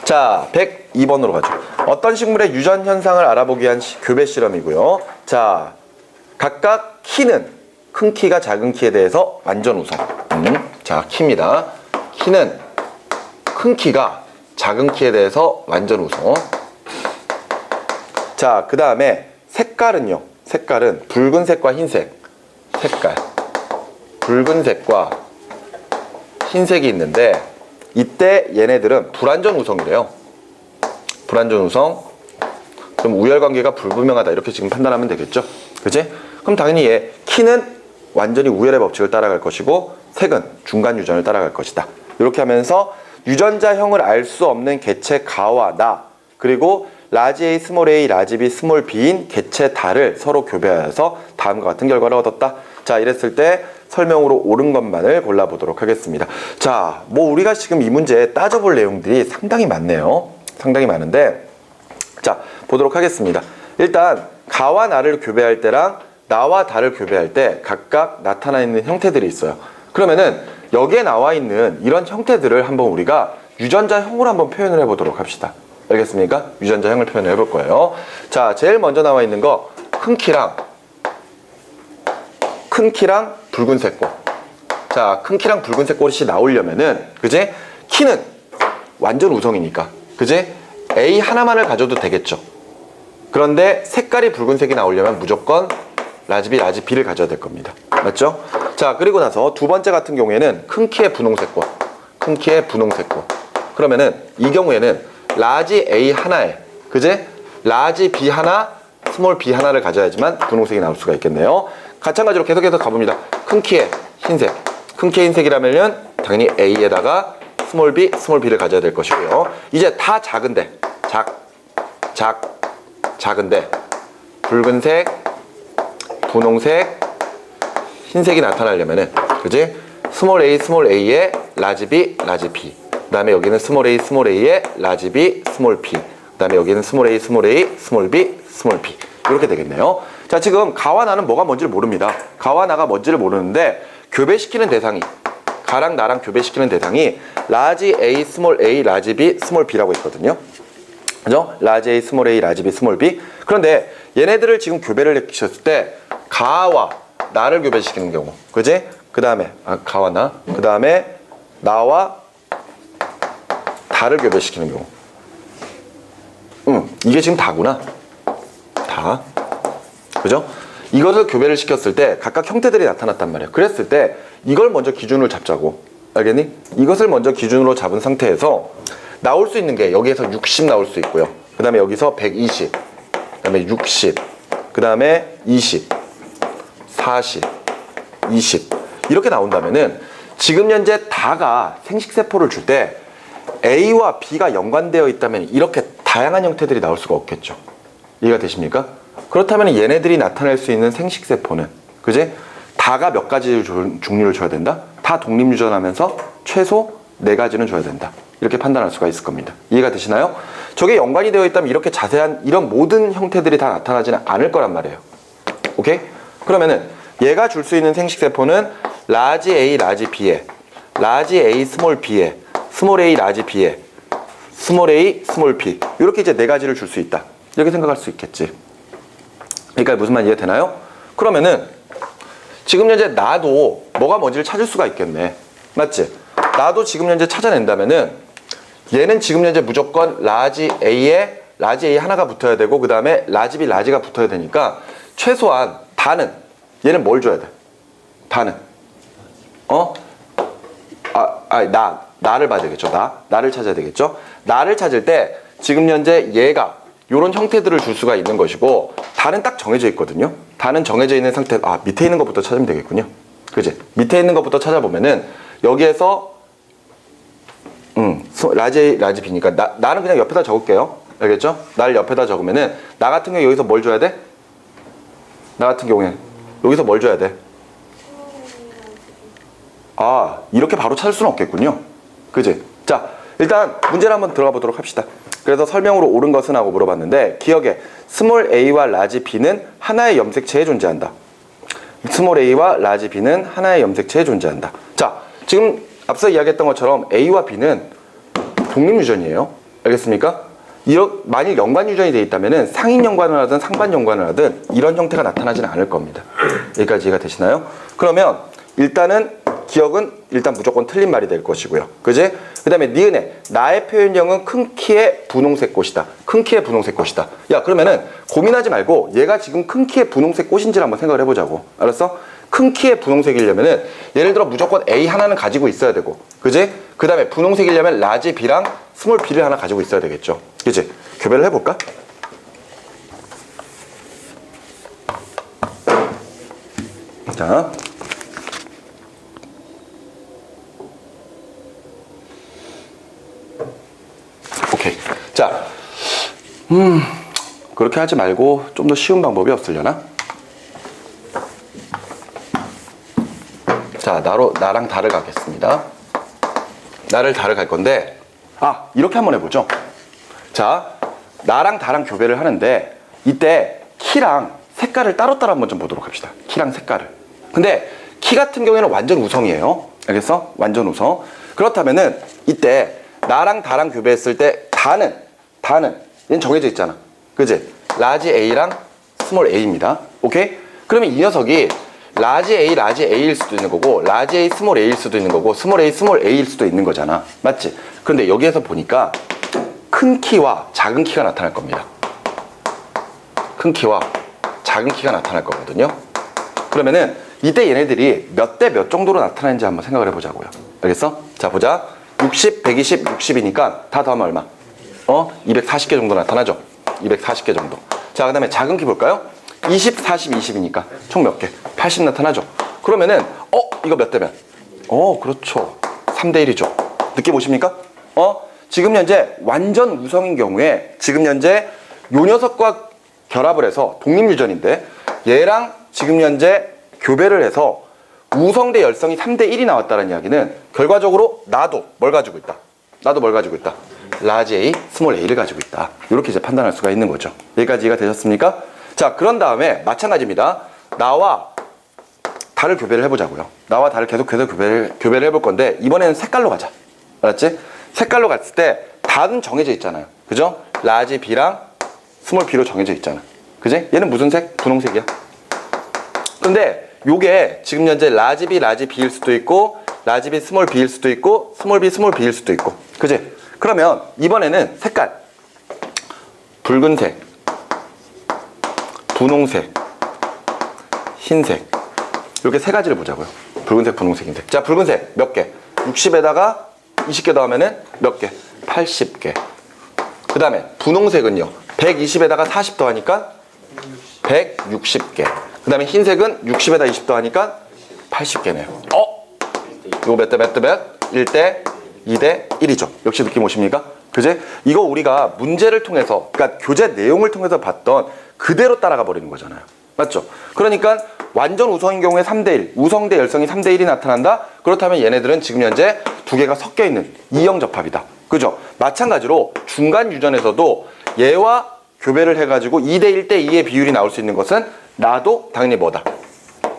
자, 102번으로 가죠. 어떤 식물의 유전 현상을 알아보기 위한 교배 실험이고요. 자, 각각 키는 큰 키가 작은 키에 대해서 완전 우성. 자, 키입니다. 키는 큰 키가 작은 키에 대해서 완전 우성. 자, 그 다음에 색깔은요. 색깔은 붉은색과 흰색. 색깔. 붉은색과 흰색이 있는데 이때 얘네들은 불완전 우성이래요. 불완전 우성. 그럼 우열관계가 불분명하다. 이렇게 지금 판단하면 되겠죠. 그치? 그럼 당연히 얘 키는 완전히 우열의 법칙을 따라갈 것이고 색은 중간 유전을 따라갈 것이다. 이렇게 하면서 유전자형을 알 수 없는 개체 가와 나 그리고 라지 A, 스몰 a, 라지 B, 스몰 b인 개체 다를 서로 교배하여서 다음과 같은 결과를 얻었다. 자, 이랬을 때 설명으로 옳은 것만을 골라보도록 하겠습니다. 자, 뭐 우리가 지금 이 문제에 따져볼 내용들이 상당히 많네요. 상당히 많은데 자, 보도록 하겠습니다. 일단 가와 나를 교배할 때랑 나와 다를 교배할 때 각각 나타나 있는 형태들이 있어요. 그러면은 여기에 나와 있는 이런 형태들을 한번 우리가 유전자형으로 한번 표현을 해보도록 합시다. 알겠습니까? 유전자형을 표현을 해볼 거예요. 자, 제일 먼저 나와 있는 거 큰 키랑 붉은색 꽃. 자, 큰 키랑 붉은색 꽃이 나오려면은 그지? 키는 완전 우성이니까 그지? A 하나만을 가져도 되겠죠. 그런데 색깔이 붉은색이 나오려면 무조건 라지 B, 라지 B를 가져야 될 겁니다. 맞죠? 자, 그리고 나서 두 번째 같은 경우에는 큰 키의 분홍색 꽃. 큰 키의 분홍색 꽃. 그러면은 이 경우에는 라지 A 하나에 그지? 라지 B 하나, 스몰 B 하나를 가져야지만 분홍색이 나올 수가 있겠네요. 마찬가지로 계속해서 가봅니다. 큰 키의 흰색. 큰 키의 흰색이라면은 당연히 A에다가 스몰 B를 가져야 될 것이고요. 이제 다 작은데 작은데 붉은색, 분홍색, 흰색이 나타나려면은 그지? 스몰 A에 라지 B, 라지 B. 그 다음에 여기는 스몰 A에 라지 B, 스몰 P. 그 다음에 여기는 스몰 A, 스몰 B, 스몰 P. 이렇게 되겠네요. 자, 지금 가와 나는 뭐가 뭔지를 모릅니다. 가와 나가 뭔지를 모르는데 교배시키는 대상이 가랑 나랑 교배시키는 대상이 라지 A, 라지 B, 스몰 B라고 있거든요. 그죠? 라지 A, 스몰 A, 라지 B, 스몰 B. 그런데 얘네들을 지금 교배를 시켰을 때 가와 나를 교배시키는 경우. 그지? 그 다음에 가와 나. 그 다음에 나와 다를 교배시키는 경우. 이게 지금 다구나. 다. 그죠? 이것을 교배를 시켰을 때 각각 형태들이 나타났단 말이에요. 그랬을 때 이걸 먼저 기준으로 잡자고. 알겠니? 이것을 먼저 기준으로 잡은 상태에서 나올 수 있는 게 여기에서 60 나올 수 있고요. 그 다음에 여기서 120, 그 다음에 60, 그 다음에 20, 40, 20 이렇게 나온다면은 지금 현재 다가 생식세포를 줄 때 A와 B가 연관되어 있다면 이렇게 다양한 형태들이 나올 수가 없겠죠. 이해가 되십니까? 그렇다면 얘네들이 나타낼 수 있는 생식세포는 그지? 다가 몇 가지 종류를 줘야 된다? 다 독립유전하면서 최소 4가지는 줘야 된다. 이렇게 판단할 수가 있을 겁니다. 이해가 되시나요? 저게 연관이 되어 있다면 이렇게 자세한 이런 모든 형태들이 다 나타나지는 않을 거란 말이에요. 오케이? 그러면은 얘가 줄 수 있는 생식세포는 라지 A, 라지 B에 라지 A, 스몰 B에 스몰 A, 라지 B에 스몰 A, 스몰 B 이렇게 이제 4가지를 줄 수 있다. 이렇게 생각할 수 있겠지. 그러니까 무슨 말 이해되나요? 그러면은 지금 현재 나도 뭐가 뭔지를 찾을 수가 있겠네. 맞지? 나도 지금 현재 찾아낸다면은 얘는 지금 현재 무조건 라지 A 하나가 붙어야 되고 그 다음에 라지 B, 라지가 붙어야 되니까 최소한 다는 얘는 뭘 줘야 돼? 다는 나를 봐야 되겠죠. 나를 찾아야 되겠죠. 나를 찾을 때 지금 현재 얘가 이런 형태들을 줄 수가 있는 것이고 다는 딱 정해져 있거든요. 다는 정해져 있는 상태. 밑에 있는 것부터 찾으면 되겠군요. 그지? 밑에 있는 것부터 찾아보면은 여기에서 라지 A, 라지 B니까 나는 그냥 옆에다 적을게요. 알겠죠? 나를 옆에다 적으면은 나 같은 경우에 여기서 뭘 줘야 돼? 나 같은 경우에 여기서 뭘 줘야 돼? 이렇게 바로 찾을 수는 없겠군요. 그지? 자, 일단 문제를 한번 들어가 보도록 합시다. 그래서 설명으로 옳은 것은 하고 물어봤는데 기억에 스몰 a와 라지 b는 하나의 염색체에 존재한다. 스몰 a와 라지 b는 하나의 염색체에 존재한다. 자, 지금 앞서 이야기했던 것처럼 a와 b는 독립유전이에요. 알겠습니까? 만일 연관유전이 되어 있다면 상인 연관을 하든 상반 연관을 하든 이런 형태가 나타나지는 않을 겁니다. 여기까지 이해가 되시나요? 그러면 일단은 기억은 일단 무조건 틀린 말이 될 것이고요. 그지? 그 다음에 니은에 나의 표현형은 큰 키의 분홍색 꽃이다. 큰 키의 분홍색 꽃이다. 야, 그러면은 고민하지 말고 얘가 지금 큰 키의 분홍색 꽃인지를 한번 생각을 해보자고. 알았어? 큰 키의 분홍색이려면은 예를 들어 무조건 A 하나는 가지고 있어야 되고, 그지? 그 다음에 분홍색이려면 라지 B랑 스몰 B를 하나 가지고 있어야 되겠죠. 그지? 교배를 해볼까? 자. 오케이. 자, 그렇게 하지 말고 좀 더 쉬운 방법이 없으려나? 자, 나랑 달을 가겠습니다. 나를 달을 갈 건데, 이렇게 한번 해보죠. 자, 나랑 다랑 교배를 하는데, 이때 키랑 색깔을 따로따로 한번 좀 보도록 합시다. 키랑 색깔을. 근데 키 같은 경우에는 완전 우성이에요. 알겠어? 완전 우성. 그렇다면은 이때 나랑 다랑 교배했을 때 다는 얘는 정해져 있잖아. 그지? 라지 A랑 스몰 A입니다. 오케이? 그러면 이 녀석이 라지 A일 수도 있는 거고 라지 A, 스몰 A일 수도 있는 거고 스몰 A일 수도 있는 거잖아. 맞지? 그런데 여기에서 보니까 큰 키와 작은 키가 나타날 겁니다. 큰 키와 작은 키가 나타날 거거든요. 그러면은 이때 얘네들이 몇 대 몇 정도로 나타나는지 한번 생각을 해보자고요. 알겠어? 자, 보자. 60, 120, 60이니까 다 더하면 얼마? 240개 정도 나타나죠? 240개 정도. 자, 그 다음에 작은 키 볼까요? 20, 40, 20이니까 총 몇 개? 80 나타나죠? 그러면은 이거 몇 대면? 그렇죠. 3대 1이죠. 느낌 오십니까? 지금 현재 완전 우성인 경우에 지금 현재 요 녀석과 결합을 해서 독립유전인데 얘랑 지금 현재 교배를 해서 우성 대 열성이 3대 1이 나왔다는 이야기는 결과적으로 나도 뭘 가지고 있다? 라지 A, 스몰 A를 가지고 있다. 이렇게 이제 판단할 수가 있는 거죠. 여기까지 이해가 되셨습니까? 자, 그런 다음에 마찬가지입니다. 나와 달을 교배를 해보자고요. 나와 달을 계속해서 교배를 해볼 건데 이번에는 색깔로 가자. 알았지? 색깔로 갔을 때 달은 정해져 있잖아요. 그죠? 라지 B랑 스몰 B로 정해져 있잖아. 그지? 얘는 무슨 색? 분홍색이야. 근데 요게 지금 현재 라지 B, 라지 B일 수도 있고 라지 B, 스몰 B일 수도 있고 스몰 B, 스몰 B일 수도 있고. 그지? 그러면 이번에는 색깔 붉은색, 분홍색, 흰색 이렇게 세 가지를 보자고요. 붉은색, 분홍색, 흰색. 자, 붉은색 몇 개? 60에다가 20개 더하면은 몇 개? 80개. 그 다음에 분홍색은요 120에다가 40 더하니까 160개. 그 다음에 흰색은 60에다 20 더하니까 80개네요. 이거 몇 대 몇 대 몇? 1대 2대 1이죠. 역시 느낌 오십니까? 그제? 이거 우리가 문제를 통해서, 그러니까 교재 내용을 통해서 봤던 그대로 따라가 버리는 거잖아요. 맞죠? 그러니까 완전 우성인 경우에 3대 1, 우성 대 열성이 3대 1이 나타난다? 그렇다면 얘네들은 지금 현재 두 개가 섞여 있는 이형 접합이다. 그죠? 마찬가지로 중간 유전에서도 얘와 교배를 해가지고 2대 1대 2의 비율이 나올 수 있는 것은 나도 당연히 뭐다?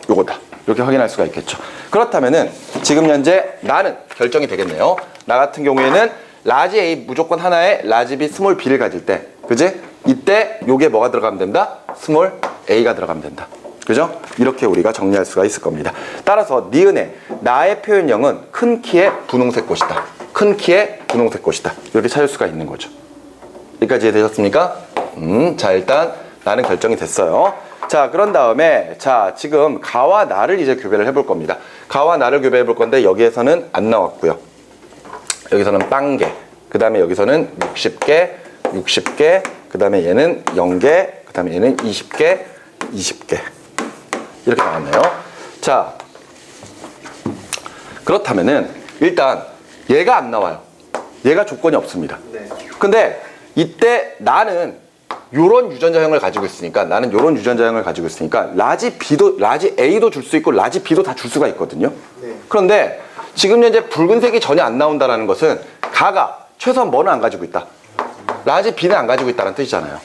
요거다. 이렇게 확인할 수가 있겠죠. 그렇다면은 지금 현재 나는 결정이 되겠네요. 나 같은 경우에는 라지 A 무조건 하나에 라지 B, 스몰 B를 가질 때, 그지? 이때 요게 뭐가 들어가면 된다? 스몰 A가 들어가면 된다. 그죠? 이렇게 우리가 정리할 수가 있을 겁니다. 따라서 니은의 나의 표현형은 큰 키의 분홍색 꽃이다. 큰 키의 분홍색 꽃이다. 이렇게 찾을 수가 있는 거죠. 여기까지 이해되셨습니까? 자, 일단 나는 결정이 됐어요. 자, 그런 다음에 자, 지금 가와 나를 이제 교배를 해볼 겁니다. 가와 나를 교배해 볼 건데 여기에서는 안 나왔고요. 여기서는 빵개, 그 다음에 여기서는 60개, 60개, 그 다음에 얘는 0개, 그 다음에 얘는 20개, 20개. 이렇게 나왔네요. 자, 그렇다면은 일단 얘가 안 나와요. 얘가 조건이 없습니다. 네. 근데 이때 나는 요런 유전자형을 가지고 있으니까, 나는 요런 유전자형을 가지고 있으니까 라지 B도, 라지 A도 줄 수 있고 라지 B도 다 줄 수가 있거든요. 네. 그런데 지금 현재 붉은색이 전혀 안 나온다는 것은 가가 최소한 뭐는 안 가지고 있다? 라지 B는 안 가지고 있다는 뜻이잖아요.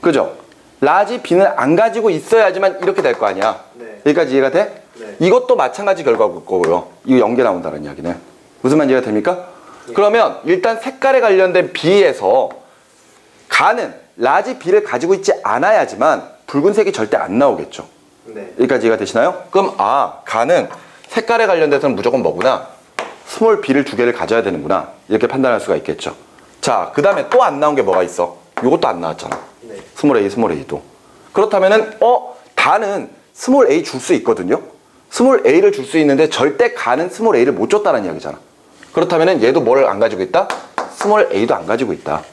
그죠? 라지 B는 안 가지고 있어야지만 이렇게 될 거 아니야. 네. 여기까지 이해가 돼? 네. 이것도 마찬가지 결과일 거고요. 이거 0개 나온다는 이야기는. 무슨 말인지 이해가 됩니까? 네. 그러면 일단 색깔에 관련된 B에서 가는 라지 B를 가지고 있지 않아야지만 붉은색이 절대 안 나오겠죠. 네. 여기까지 이해가 되시나요? 그럼 가는 색깔에 관련돼서는 무조건 뭐구나? 스몰 B를 2개를 가져야 되는구나. 이렇게 판단할 수가 있겠죠. 자, 그 다음에 또 안 나온 게 뭐가 있어? 요것도 안 나왔잖아. 네. 스몰 A, 스몰 A도. 그렇다면은 다는 스몰 A 줄 수 있거든요. 스몰 A를 줄 수 있는데 절대 가는 스몰 A를 못 줬다는 이야기잖아. 그렇다면은 얘도 뭘 안 가지고 있다? 스몰 A도 안 가지고 있다.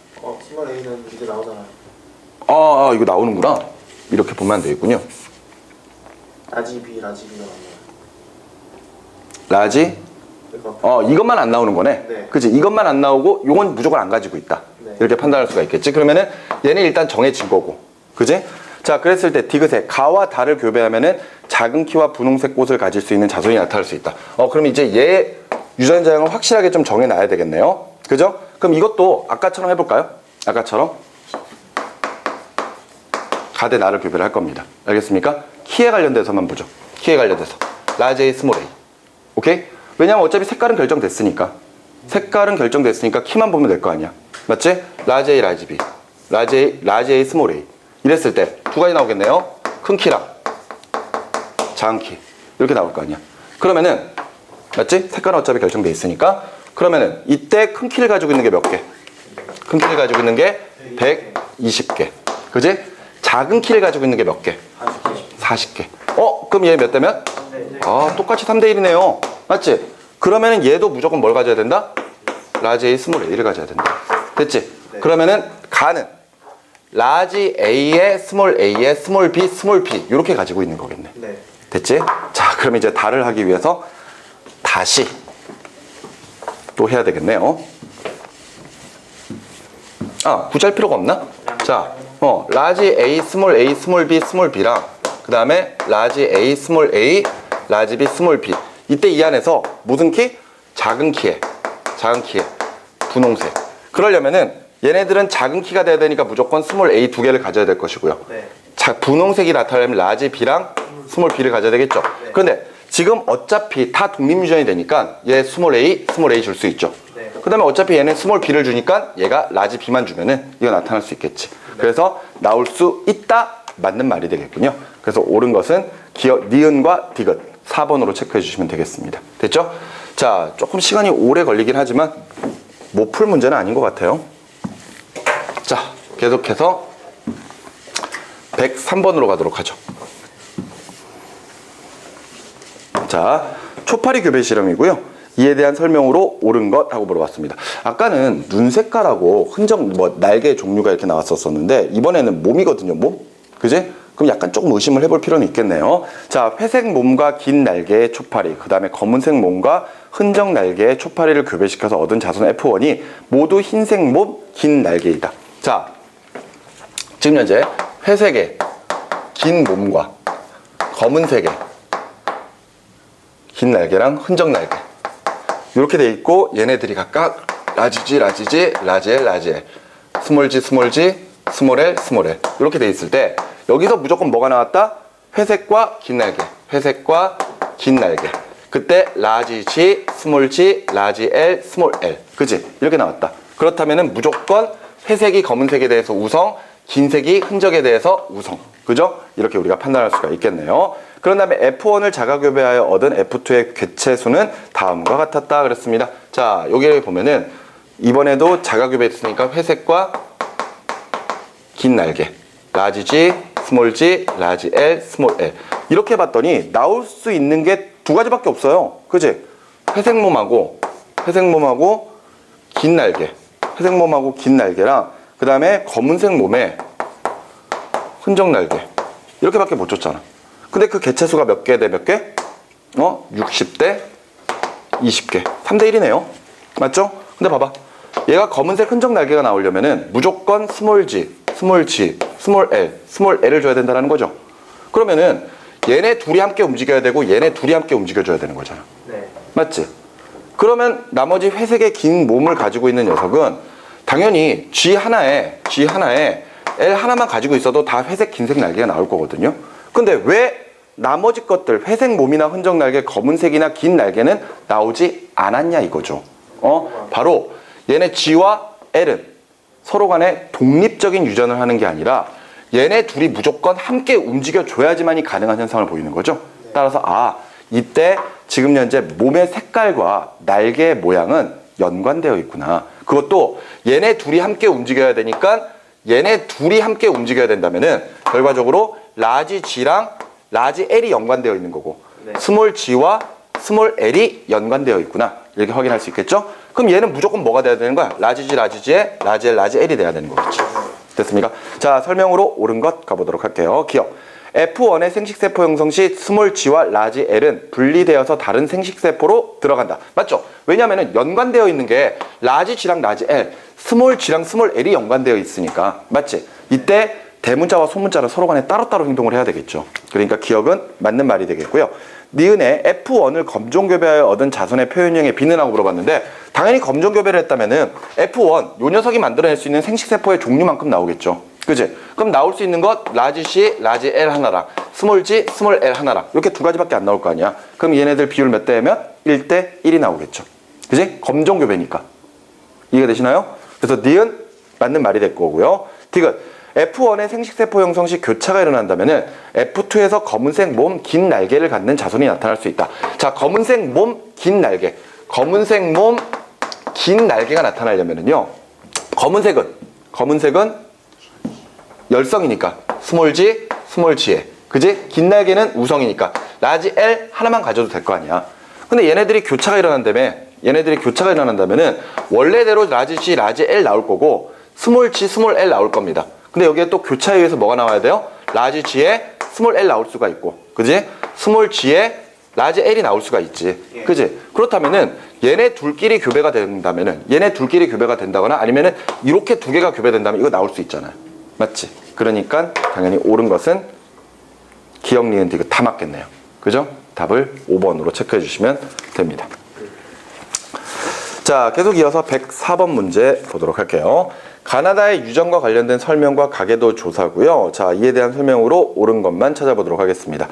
스몰 A는 이제 나오잖아요. 이거 나오는구나. 이렇게 보면 되겠군요. 라지 B가 나와요. 라지 그러니까 이것만 안 나오는 거네. 네. 그치? 이것만 안 나오고 요건 무조건 안 가지고 있다. 네. 이렇게 판단할 수가 있겠지. 그러면은 얘는 일단 정해진 거고. 그지? 자, 그랬을 때 디귿의 가와 다를 교배하면은 작은 키와 분홍색 꽃을 가질 수 있는 자손이 나타날 수 있다. 그럼 이제 얘 유전자형을 확실하게 좀 정해놔야 되겠네요. 그죠? 그럼 이것도 아까처럼 해볼까요? 아까처럼 가대 나를 교배를 할 겁니다. 알겠습니까? 키에 관련돼서만 보죠. 키에 관련돼서 라지 A, 스몰 A. 오케이? 왜냐면 어차피 색깔은 결정됐으니까. 색깔은 결정됐으니까 키만 보면 될 거 아니야. 맞지? 라지 A, 라지 B. 라지 A, 스몰 A. 이랬을 때 두 가지 나오겠네요. 큰 키랑 작은 키. 이렇게 나올 거 아니야. 그러면은 맞지? 색깔은 어차피 결정돼 있으니까. 그러면은 이때 큰 키를 가지고 있는 게 몇 개? 큰 키를 가지고 있는 게 120개. 그지? 작은 키를 가지고 있는 게 몇 개? 40개. 그럼 얘 몇 대면? 똑같이 3대 1이네요. 맞지? 그러면은 얘도 무조건 뭘 가져야 된다? 라지 A, 스몰 A를 가져야 된다. 됐지? 네. 그러면은 가는 라지 A에 스몰 A에 스몰 B, 스몰 B 이렇게 가지고 있는 거겠네. 네. 됐지? 자, 그럼 이제 다를 하기 위해서 다시 또 해야 되겠네요. 구할 필요가 없나? 자, 라지 A, 스몰 B, 스몰 B랑 그 다음에 라지 A, 스몰 A, 라지 B, 스몰 B. 이때 이 안에서 무슨 키? 작은 키에 분홍색. 그러려면은 얘네들은 작은 키가 돼야 되니까 무조건 스몰 A 2개를 가져야 될 것이고요. 네. 분홍색이 나타나려면 라지 B랑 스몰 B를 가져야 되겠죠. 네. 그런데 지금 어차피 다 독립유전이 되니까 얘 스몰 A 줄 수 있죠. 네. 그 다음에 어차피 얘는 스몰 B를 주니까 얘가 라지 B만 주면은 이거 나타날 수 있겠지. 그래서 나올 수 있다 맞는 말이 되겠군요. 그래서 옳은 것은 니은과 디귿 4번으로 체크해 주시면 되겠습니다. 됐죠? 자, 조금 시간이 오래 걸리긴 하지만 못 풀 문제는 아닌 것 같아요. 자, 계속해서 103번으로 가도록 하죠. 자, 초파리 교배 실험이고요. 이에 대한 설명으로 옳은 것 하고 물어봤습니다. 아까는 눈 색깔하고 흔적, 날개 종류가 이렇게 나왔었는데 이번에는 몸이거든요, 몸. 그지? 그럼 약간 조금 의심을 해볼 필요는 있겠네요. 자, 회색 몸과 긴 날개의 초파리, 그 다음에 검은색 몸과 흔적 날개의 초파리를 교배시켜서 얻은 자손 F1이 모두 흰색 몸, 긴 날개이다. 자, 지금 현재 회색의 긴 몸과 검은색의 긴 날개랑 흔적 날개 이렇게 돼 있고 얘네들이 각각 라지G, 라지L, 스몰G, 스몰L 이렇게 돼 있을 때 여기서 무조건 뭐가 나왔다? 회색과 긴 날개. 그때 라지G, 스몰G, 라지L, 스몰L. 그지? 이렇게 나왔다. 그렇다면은 무조건 회색이 검은색에 대해서 우성, 긴색이 흔적에 대해서 우성. 그죠? 이렇게 우리가 판단할 수가 있겠네요. 그런 다음에 F1을 자가교배하여 얻은 F2의 개체수는 다음과 같았다 그랬습니다. 자, 여기 보면은 이번에도 자가교배했으니까 회색과 긴 날개, 라지 G, 스몰 G, 라지 L, 스몰 L 이렇게 봤더니 나올 수 있는 게 두 가지밖에 없어요. 그지? 회색 몸하고 긴 날개, 회색 몸하고 긴 날개랑 그 다음에 검은색 몸에 흔적 날개 이렇게밖에 못 줬잖아. 근데 그 개체수가 몇 개 대 몇 개? 60대 20개. 3대 1이네요. 맞죠? 근데 봐봐. 얘가 검은색 흔적 날개가 나오려면은 무조건 스몰 g, 스몰 g, 스몰 l, 스몰 l을 줘야 된다는 거죠. 그러면은 얘네 둘이 함께 움직여야 되고 얘네 둘이 함께 움직여줘야 되는 거잖아. 네. 맞지? 그러면 나머지 회색의 긴 몸을 가지고 있는 녀석은 당연히 G 하나에 L 하나만 가지고 있어도 다 회색 긴색 날개가 나올 거거든요. 근데 왜 나머지 것들 회색 몸이나 흔적 날개, 검은색이나 긴 날개는 나오지 않았냐 이거죠. 바로 얘네 G와 L은 서로 간에 독립적인 유전을 하는 게 아니라 얘네 둘이 무조건 함께 움직여줘야지만이 가능한 현상을 보이는 거죠. 따라서 이때 지금 현재 몸의 색깔과 날개의 모양은 연관되어 있구나. 그것도 얘네 둘이 함께 움직여야 되니까 얘네 둘이 함께 움직여야 된다면은 결과적으로 라지 G랑 라지 L이 연관되어 있는 거고 네. 스몰 G와 스몰 L이 연관되어 있구나. 이렇게 확인할 수 있겠죠? 그럼 얘는 무조건 뭐가 돼야 되는 거야? 라지 G, 라지 G에 라지 L, 라지 L이 돼야 되는 거겠죠. 됐습니까? 자, 설명으로 옳은 것 가보도록 할게요. 기억. F1의 생식세포 형성 시 스몰 g와 라지 L은 분리되어서 다른 생식세포로 들어간다. 맞죠? 왜냐면은 연관되어 있는 게 라지 G랑 라지 L, 스몰 g랑 스몰 L이 연관되어 있으니까. 맞지? 이때 대문자와 소문자는 서로 간에 따로따로 행동을 해야 되겠죠. 그러니까 기억은 맞는 말이 되겠고요. 니은에 F1을 검종교배하여 얻은 자손의 표현형에 비는하고 물어봤는데 당연히 검종교배를 했다면은 F1, 요 녀석이 만들어낼 수 있는 생식세포의 종류만큼 나오겠죠. 그지? 그럼 나올 수 있는 것 라지 C, 라지 L 하나랑 스몰 G, 스몰 L 하나랑 이렇게 두 가지밖에 안 나올 거 아니야. 그럼 얘네들 비율 몇 대면? 1대 1이 나오겠죠. 그지? 검종교배니까. 이해가 되시나요? 그래서 니은 맞는 말이 될 거고요. 디귿. F1의 생식세포 형성 시 교차가 일어난다면은 F2에서 검은색 몸, 긴 날개를 갖는 자손이 나타날 수 있다. 자, 검은색 몸, 긴 날개. 검은색 몸, 긴 날개가 나타나려면은요. 검은색은 열성이니까 스몰 G, 스몰 G에. 그지? 긴 날개는 우성이니까 라지 L 하나만 가져도 될 거 아니야. 근데 얘네들이 교차가 일어난다면은 원래대로 라지 G, 라지 L 나올 거고 스몰 G, 스몰 L 나올 겁니다. 근데 여기에 또 교차에 의해서 뭐가 나와야 돼요? 라지 G에 스몰 L 나올 수가 있고, 그지? 스몰 G에 라지 L이 나올 수가 있지. 그지? 그렇다면은 얘네 둘끼리 교배가 된다거나 아니면은 이렇게 두 개가 교배된다면 이거 나올 수 있잖아요. 맞지? 그러니까 당연히 옳은 것은 기억, 니은, 디귿 다 맞겠네요. 그죠? 답을 5번으로 체크해 주시면 됩니다. 자, 계속 이어서 104번 문제 보도록 할게요. 가나다의 유전과 관련된 설명과 가계도 조사고요. 자, 이에 대한 설명으로 옳은 것만 찾아보도록 하겠습니다.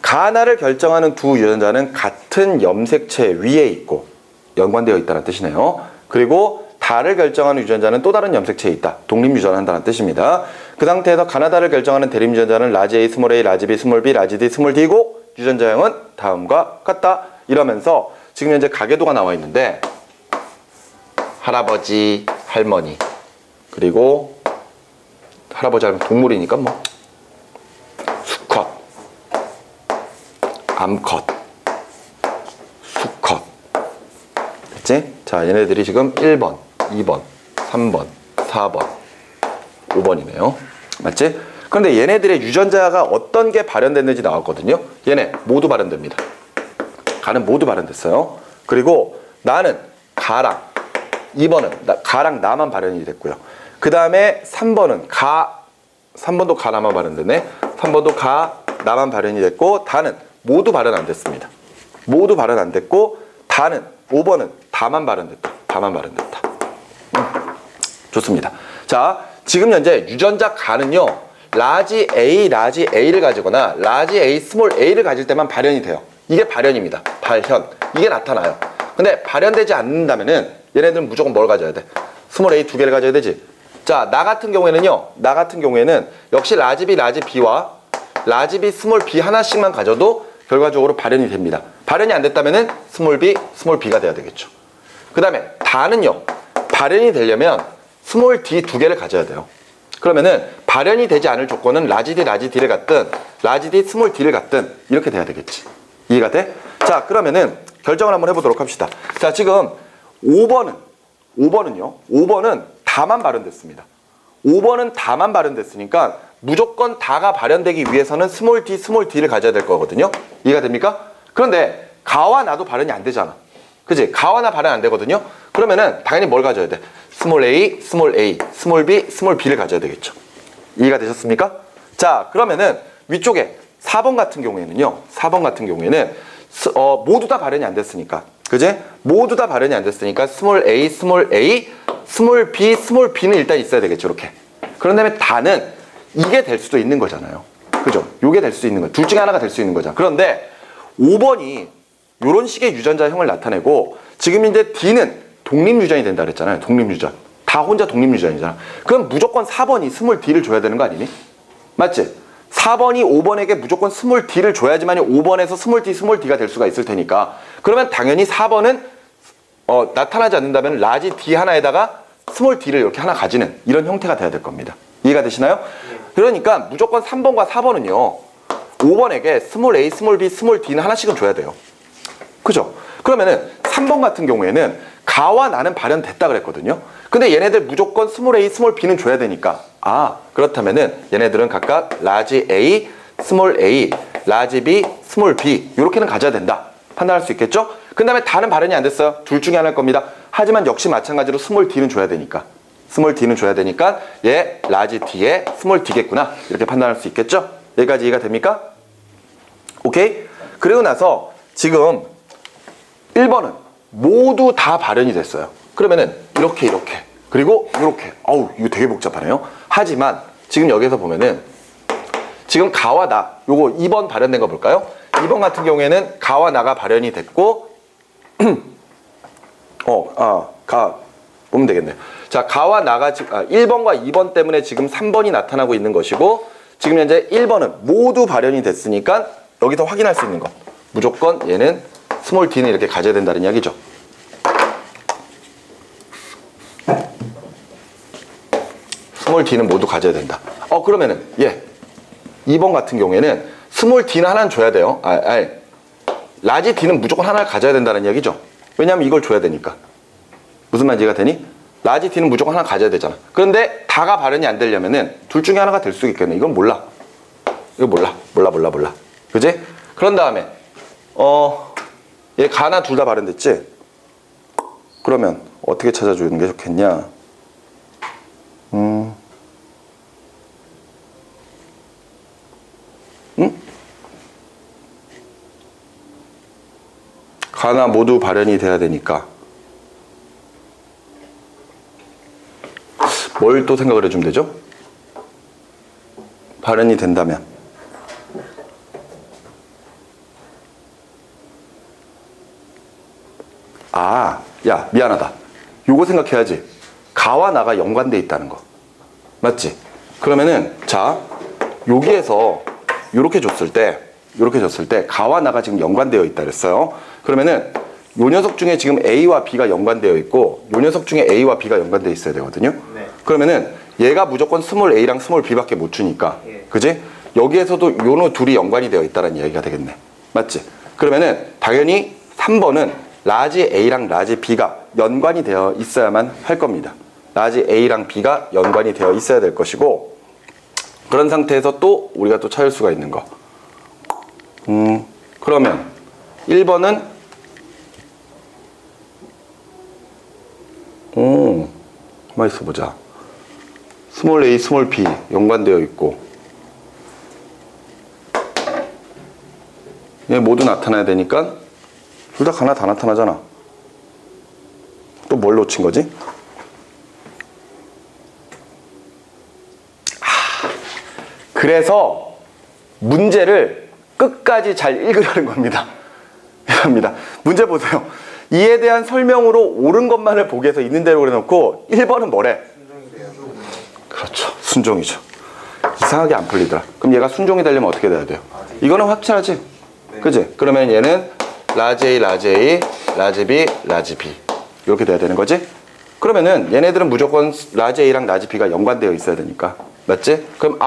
가나를 결정하는 두 유전자는 같은 염색체 위에 있고 연관되어 있다는 뜻이네요. 그리고 다를 결정하는 유전자는 또 다른 염색체에 있다. 독립유전한다는 뜻입니다. 그 상태에서 가나다를 결정하는 대립유전자는 라지 A, 스몰 A, 라지 B, 스몰 B, 라지 D, 스몰 D고 유전자형은 다음과 같다. 이러면서 지금 현재 가계도가 나와 있는데 할아버지, 할머니 그리고 할아버지 할머니 동물이니까 뭐 수컷, 암컷, 수컷 됐지? 자, 얘네들이 지금 1번, 2번, 3번, 4번, 5번이네요. 맞지? 그런데 얘네들의 유전자가 어떤 게 발현됐는지 나왔거든요. 얘네 모두 발현됩니다. 가는 모두 발현됐어요. 그리고 나는 가랑 2번은 가랑 나만 발현이 됐고요. 그 다음에 3번은 3번도 가 나만 발현됐네. 3번도 가 나만 발현이 됐고 다는 모두 발현 안 됐습니다. 모두 발현 안 됐고 다는 5번은 다만 발현됐다. 좋습니다. 자, 지금 현재 유전자 가는요. 라지 A를 가지거나 라지 A, 스몰 A를 가질 때만 발현이 돼요. 이게 발현입니다. 발현. 이게 나타나요. 근데 발현되지 않는다면은 얘네들은 무조건 뭘 가져야 돼? 스몰 A 두 개를 가져야 되지. 자, 나 같은 경우에는 역시 라지 B, 라지 B와 라지 B, 스몰 B 하나씩만 가져도 결과적으로 발현이 됩니다. 발현이 안 됐다면은 스몰 B, 스몰 B가 돼야 되겠죠. 그 다음에 다는요. 발현이 되려면 스몰 D 두 개를 가져야 돼요. 그러면은 발현이 되지 않을 조건은 라지 D, 라지 D를 갖든 라지 D, 스몰 D를 갖든 이렇게 돼야 되겠지. 이해가 돼? 자, 그러면은 결정을 한번 해보도록 합시다. 자, 지금 5번은 5번은요. 5번은 다만 발현됐습니다. 5번은 다만 발현됐으니까 무조건 다가 발현되기 위해서는 스몰 d를 가져야 될 거거든요. 이해가 됩니까? 그런데 가와 나도 발현이 안 되잖아. 그지? 가와 나 발현 안 되거든요. 그러면은 당연히 뭘 가져야 돼? 스몰 a, 스몰 b를 가져야 되겠죠. 이해가 되셨습니까? 자, 그러면은 위쪽에 4번 같은 경우에는요. 4번 같은 경우에는 모두 다 발현이 안 됐으니까. 그지? 모두 다 발현이 안 됐으니까 스몰 a, 스몰 b는 일단 있어야 되겠죠. 이렇게. 그런 다음에 다는 이게 될 수도 있는 거잖아요. 그죠? 요게 될 수 있는 거. 둘 중에 하나가 될 수 있는 거잖아. 그런데 5번이 요런 식의 유전자형을 나타내고 지금 이제 D는 독립유전이 된다 그랬잖아요. 독립유전. 다 혼자 독립유전이잖아. 그럼 무조건 4번이 스몰 D를 줘야 되는 거 아니니? 맞지? 4번이 5번에게 무조건 스몰 D를 줘야지만 5번에서 스몰 D가 될 수가 있을 테니까 그러면 당연히 4번은 나타나지 않는다면 라지 D 하나에다가 스몰 D를 이렇게 하나 가지는 이런 형태가 돼야 될 겁니다. 이해가 되시나요? 그러니까 무조건 3번과 4번은요. 5번에게 스몰 a, 스몰 b, 스몰 d는 하나씩은 줘야 돼요. 그죠? 그러면은 3번 같은 경우에는 가와 나는 발현됐다 그랬거든요. 근데 얘네들 무조건 스몰 a, 스몰 b는 줘야 되니까 그렇다면은 얘네들은 각각 라지 a, 라지 b, 스몰 b 이렇게는 가져야 된다. 판단할 수 있겠죠? 그 다음에 다는 발현이 안 됐어요. 둘 중에 하나일 겁니다. 하지만 역시 마찬가지로 스몰 d는 줘야 되니까 얘 라지 d에 스몰 d겠구나. 이렇게 판단할 수 있겠죠? 여기까지 이해가 됩니까? 오케이? 그리고 나서 지금 1번은 모두 다 발현이 됐어요. 그러면은 이렇게 그리고 이렇게 이거 되게 복잡하네요. 하지만 지금 여기서 보면은 지금 가와 나 요거 2번 발현된 거 볼까요? 2번 같은 경우에는 가와 나가 발현이 됐고 보면 되겠네요. 자, 가와 나가 1번과 2번 때문에 지금 3번이 나타나고 있는 것이고 지금 현재 1번은 모두 발현이 됐으니까 여기서 확인할 수 있는 것 무조건 얘는 스몰 d는 이렇게 가져야 된다는 이야기죠. 스몰 d는 모두 가져야 된다. 그러면은 2번 같은 경우에는 스몰 d는 하나는 줘야 돼요. 라지 d는 무조건 하나를 가져야 된다는 이야기죠. 왜냐하면 이걸 줘야 되니까. 무슨 말인지 이해가 되니? 라지 d는 무조건 하나 가져야 되잖아. 그런데 다가 발현이 안 되려면은 둘 중에 하나가 될 수 있겠네. 이건 몰라. 이거 몰라. 그지? 그런 다음에 얘 가나 둘 다 발현됐지? 그러면 어떻게 찾아주는 게 좋겠냐? 가나 모두 발현이 돼야 되니까 뭘 또 생각을 해주면 되죠? 발현이 된다면 야 미안하다. 요거 생각해야지. 가와 나가 연관돼 있다는 거 맞지? 그러면은 자 여기에서 요렇게 줬을 때 가와 나가 지금 연관되어 있다 그랬어요. 그러면은 요 녀석 중에 지금 A와 B가 연관되어 있고 요 녀석 중에 A와 B가 연관되어 있어야 되거든요. 네. 그러면은 얘가 무조건 스몰 A랑 스몰 B밖에 못 주니까 그지? 여기에서도 요노 둘이 연관이 되어 있다는 이야기가 되겠네. 맞지? 그러면은 당연히 3번은 라지 A랑 라지 B가 연관이 되어 있어야만 할 겁니다. 라지 A랑 B가 연관이 되어 있어야 될 것이고 그런 상태에서 또 우리가 또 찾을 수가 있는 거 그러면 1번은 가만히 있어보자. 스몰 a, 스몰 b 연관되어 있고 얘 모두 나타나야 되니까 둘 다 하나 다 나타나잖아. 또 뭘 놓친 거지? 그래서 문제를 끝까지 잘 읽으려는 겁니다. 미안합니다. 문제 보세요. 이에 대한 설명으로 옳은 것만을 보기 위해서 있는 대로 그려놓고 1번은 뭐래? 그렇죠. 순종이죠. 이상하게 안 풀리더라. 그럼 얘가 순종이 되려면 어떻게 돼야 돼요? 이거는 확실하지? 그지? 그러면 얘는 라지 A, 라지 B, 라지 B 이렇게 돼야 되는 거지? 그러면은 얘네들은 무조건 라지 A랑 라지 B가 연관되어 있어야 되니까 맞지? 그럼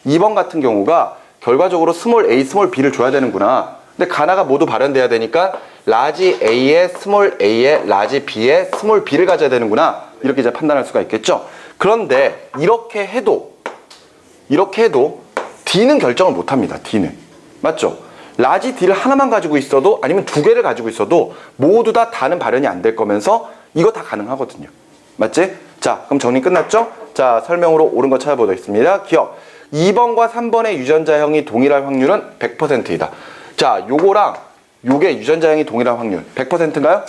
2번 같은 경우가 결과적으로 스몰 a, 스몰 b를 줘야 되는구나 근데 가나가 모두 발현돼야 되니까 라지 A에 스몰 A에 라지 B에 스몰 B를 가져야 되는구나. 이렇게 이제 판단할 수가 있겠죠. 그런데 이렇게 해도 D는 결정을 못합니다. D는. 맞죠? 라지 D를 하나만 가지고 있어도 아니면 두 개를 가지고 있어도 모두 다 다는 발현이 안 될 거면서 이거 다 가능하거든요. 맞지? 자, 그럼 정리 끝났죠? 자, 설명으로 옳은 거 찾아보겠습니다. 기억. 2번과 3번의 유전자형이 동일할 확률은 100%이다. 자, 요거랑 요게 유전자형이 동일한 확률 100%인가요?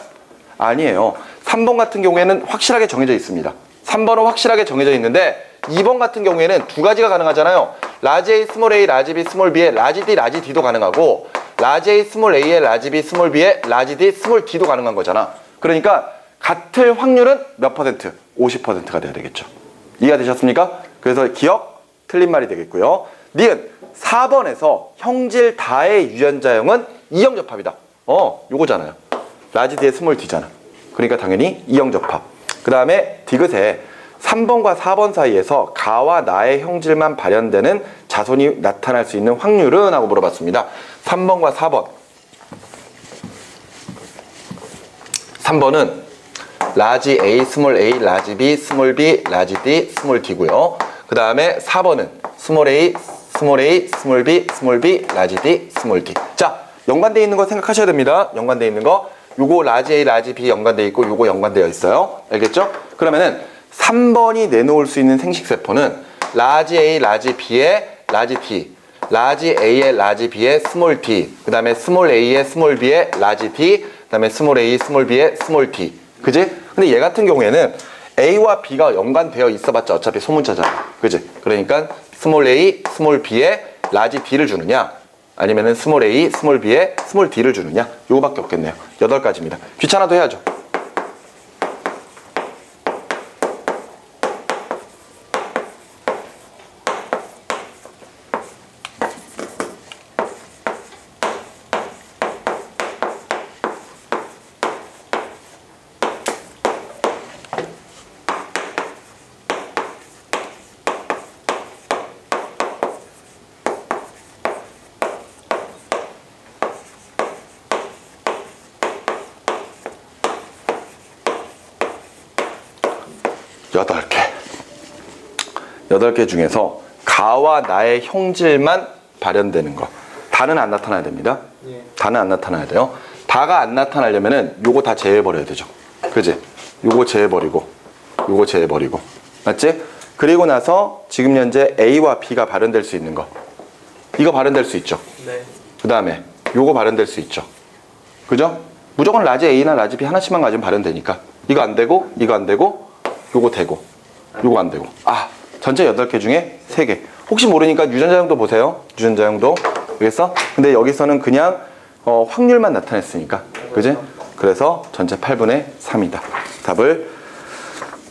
아니에요. 3번 같은 경우에는 확실하게 정해져 있습니다. 3번은 확실하게 정해져 있는데 2번 같은 경우에는 두 가지가 가능하잖아요. 라지 A, 스몰 A, 라지 B, 스몰 B에 라지 D, 라지 D도 가능하고 라지 A, 스몰 A에 라지 B, 스몰 B에 라지 D, 스몰 D도 가능한 거잖아. 그러니까 같을 확률은 몇 퍼센트? 50%가 돼야 되겠죠. 이해가 되셨습니까? 그래서 기억, 틀린 말이 되겠고요. 니은 4번에서 형질 다의 유전자형은 이형접합이다. 요거잖아요. 라지 D에 스몰 D잖아. 그러니까 당연히 이형접합. 그 다음에 디귿에 3번과 4번 사이에서 가와 나의 형질만 발현되는 자손이 나타날 수 있는 확률은? 하고 물어봤습니다. 3번과 4번. 3번은 라지 A, 스몰 A, 라지 B, 스몰 B, 라지 D, 스몰 D고요. 그 다음에 4번은 스몰 A, 스몰 A, 스몰 B, 스몰 B, 라지 D, 스몰 D. 자, 연관되어 있는 거 생각하셔야 됩니다. 연관되어 있는 거. 요거 라지 A, 라지 B 연관되어 있고 요거 연관되어 있어요. 알겠죠? 그러면은 3번이 내놓을 수 있는 생식세포는 라지 A, 라지 B에 라지 T, 라지 A에 라지 B에 스몰 T, 그 다음에 스몰 A에 스몰 B에 라지 D, 그 다음에 스몰 A, 스몰 B에 스몰 T. 그지? 근데 얘 같은 경우에는 A와 B가 연관되어 있어봤자 어차피 소문자잖아. 그지? 그러니까 스몰 A, 스몰 B에 라지 D를 주느냐, 아니면은 스몰 A, 스몰 B에 스몰 D를 주느냐, 요거밖에 없겠네요. 8가지입니다. 귀찮아도 해야죠. 여덟 개 중에서 가와 나의 형질만 발현되는 거. 다는 안 나타나야 됩니다. 예. 다는 안 나타나야 돼요. 다가 안 나타나려면은 요거 다 제외해버려야 되죠. 그지? 요거 제외해버리고, 요거 제외해버리고. 맞지? 그리고 나서 지금 현재 A와 B가 발현될 수 있는 거. 이거 발현될 수 있죠. 네. 그 다음에 요거 발현될 수 있죠. 그죠? 무조건 라지 A나 라지 B 하나씩만 가지면 발현되니까. 이거 안 되고, 이거 안 되고, 요거 되고, 요거 안 되고. 전체 8개 중에 3개. 혹시 모르니까 유전자형도 보세요. 유전자형도. 알겠어? 근데 여기서는 그냥 확률만 나타냈으니까. 그지? 그래서 전체 8분의 3이다. 답을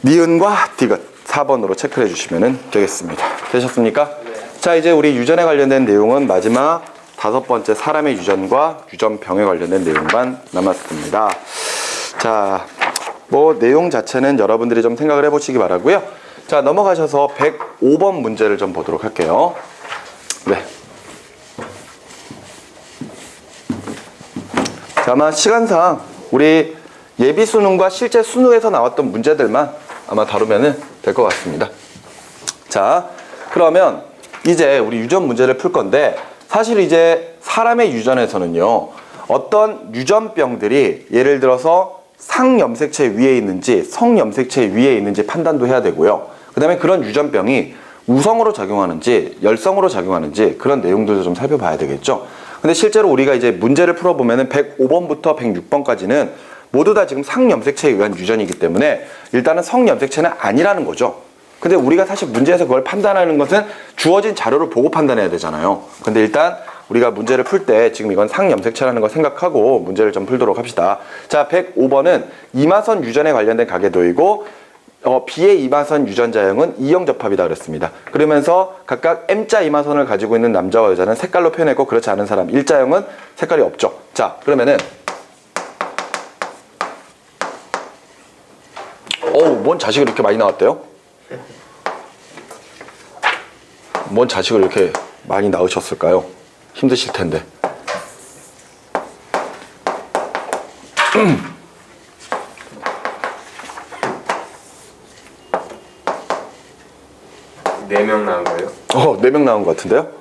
니은과 디귿 4번으로 체크해 주시면 되겠습니다. 되셨습니까? 자, 이제 우리 유전에 관련된 내용은 마지막 5번째 사람의 유전과 유전병에 관련된 내용만 남았습니다. 자, 내용 자체는 여러분들이 좀 생각을 해보시기 바라고요. 자, 넘어가셔서 105번 문제를 좀 보도록 할게요. 네. 자, 아마 시간상 우리 예비 수능과 실제 수능에서 나왔던 문제들만 아마 다루면 될 것 같습니다. 자, 그러면 이제 우리 유전 문제를 풀 건데, 사실 이제 사람의 유전에서는요, 어떤 유전병들이 예를 들어서 상염색체 위에 있는지 성염색체 위에 있는지 판단도 해야 되고요. 그 다음에 그런 유전병이 우성으로 작용하는지 열성으로 작용하는지 그런 내용들도 좀 살펴봐야 되겠죠. 근데 실제로 우리가 이제 문제를 풀어보면은 105번부터 106번까지는 모두 다 지금 상염색체에 의한 유전이기 때문에 일단은 성염색체는 아니라는 거죠. 근데 우리가 사실 문제에서 그걸 판단하는 것은 주어진 자료를 보고 판단해야 되잖아요. 근데 일단 우리가 문제를 풀 때 지금 이건 상염색체라는 걸 생각하고 문제를 좀 풀도록 합시다. 자, 105번은 이마선 유전에 관련된 가계도이고 B의 이마선 유전자형은 이형접합이다 그랬습니다. 그러면서 각각 M자 이마선을 가지고 있는 남자와 여자는 색깔로 표현했고 그렇지 않은 사람 일자형은 색깔이 없죠. 자, 그러면은 뭔 자식을 이렇게 많이 나왔대요? 뭔 자식을 이렇게 많이 낳으셨을까요? 힘드실 텐데. 네 명 나온 거예요? 4명 나온 것 같은데요?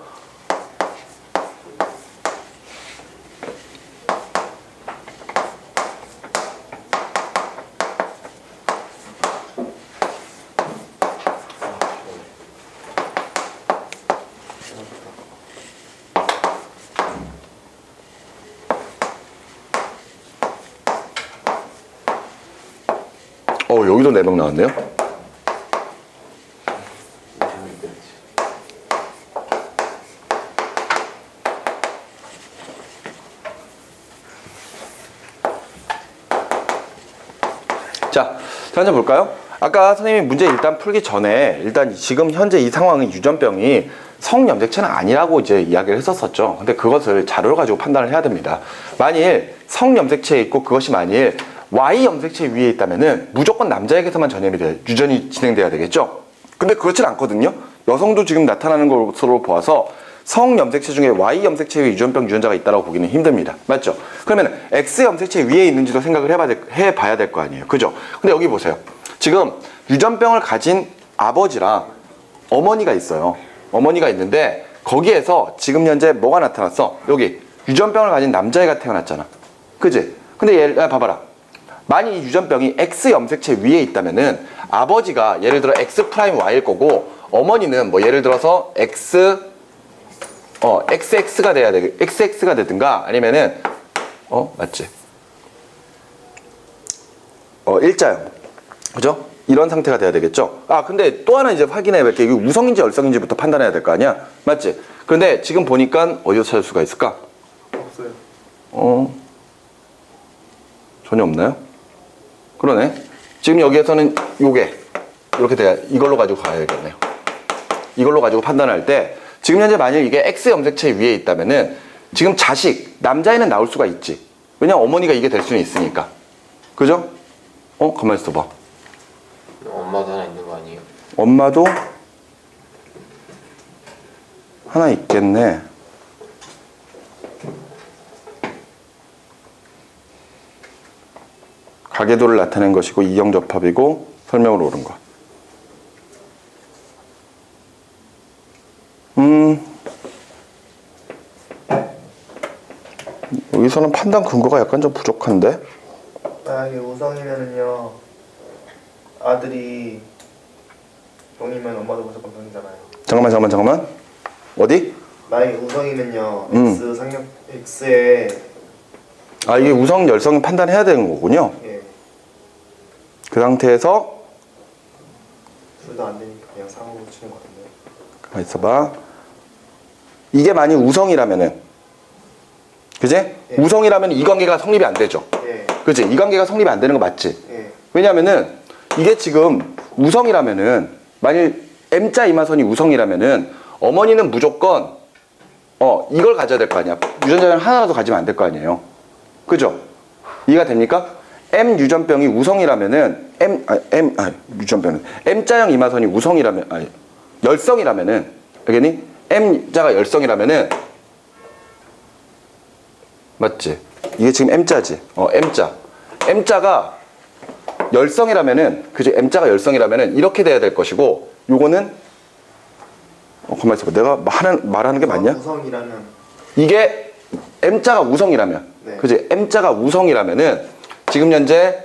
여기도 4명 나왔네요. 자, 한번 볼까요? 아까 선생님이 문제 일단 풀기 전에 일단 지금 현재 이 상황은 유전병이 성염색체는 아니라고 이제 이야기를 했었었죠. 근데 그것을 자료를 가지고 판단을 해야 됩니다. 만일 성염색체에 있고 그것이 만일 Y 염색체 위에 있다면은 무조건 남자에게서만 유전이 진행돼야 되겠죠? 근데 그렇진 않거든요. 여성도 지금 나타나는 것으로 보아서 성염색체 중에 Y 염색체 위에 유전병 유전자가 있다고 보기는 힘듭니다. 맞죠? 그러면 X 염색체 위에 있는지도 생각을 해봐야 될 거 아니에요. 그죠? 근데 여기 보세요. 지금 유전병을 가진 아버지랑 어머니가 있어요. 어머니가 있는데 거기에서 지금 현재 뭐가 나타났어? 여기 유전병을 가진 남자애가 태어났잖아. 그지? 근데 봐봐라. 만약 이 유전병이 X 염색체 위에 있다면은 아버지가 예를 들어 X'Y일 거고 어머니는 뭐 예를 들어서 XX가 돼야 돼. XX가 되든가 아니면은 맞지? 일자형. 그죠? 이런 상태가 돼야 되겠죠? 근데 또 하나 이제 확인해 볼게. 이게 우성인지 열성인지부터 판단해야 될 거 아니야? 맞지? 그런데 지금 보니까 어디서 찾을 수가 있을까? 없어요. 전혀 없나요? 그러네. 지금 여기에서는 요게 이렇게 돼야 이걸로 가지고 가야겠네요. 이걸로 가지고 판단할 때 지금 현재 만약 이게 X 염색체 위에 있다면은 지금 자식 남자애는 나올 수가 있지. 왜냐면 어머니가 이게 될 수는 있으니까. 그죠? 가만히 있어봐. 엄마도 하나 있는 거 아니에요? 엄마도 하나 있겠네. 가계도를 나타낸 것이고 이형접합이고 설명으로 옳은 것. 여기서는 판단 근거가 약간 좀 부족한데? 만약에 우성이면은요 아들이 병이면 엄마도 무조건 병이잖아요. 잠깐만. 어디? 만약에 우성이면요 X에 이게 우성 열성을 판단해야 되는 거군요. 예, 그 상태에서 둘 다 안 되니까 그냥 상으로 치는 것 같은데. 가만 있어봐. 이게 만약 우성이라면은, 그지? 예. 우성이라면 이 관계가 성립이 안 되죠. 예, 그지? 이 관계가 성립이 안 되는 거 맞지? 예, 왜냐면은 이게 지금 우성이라면은 만일 M자 이마선이 우성이라면은 어머니는 무조건 이걸 가져야 될 거 아니야. 유전자는 하나라도 가지면 안 될 거 아니에요. 그죠? 이해가 됩니까? M 유전병이 우성이라면은 유전병은 M자형 이마선이 우성이라면 열성이라면은 알겠니? M자가 열성이라면은 맞지? 이게 지금 M자지. M자가 열성이라면은 그죠? M자가 열성이라면은 이렇게 돼야 될 것이고 요거는 가만히 있어봐. 내가 말하는 게 맞냐? 우성이라면 이게 M자가 우성이라면 네. 그지? M자가 우성이라면은 지금 현재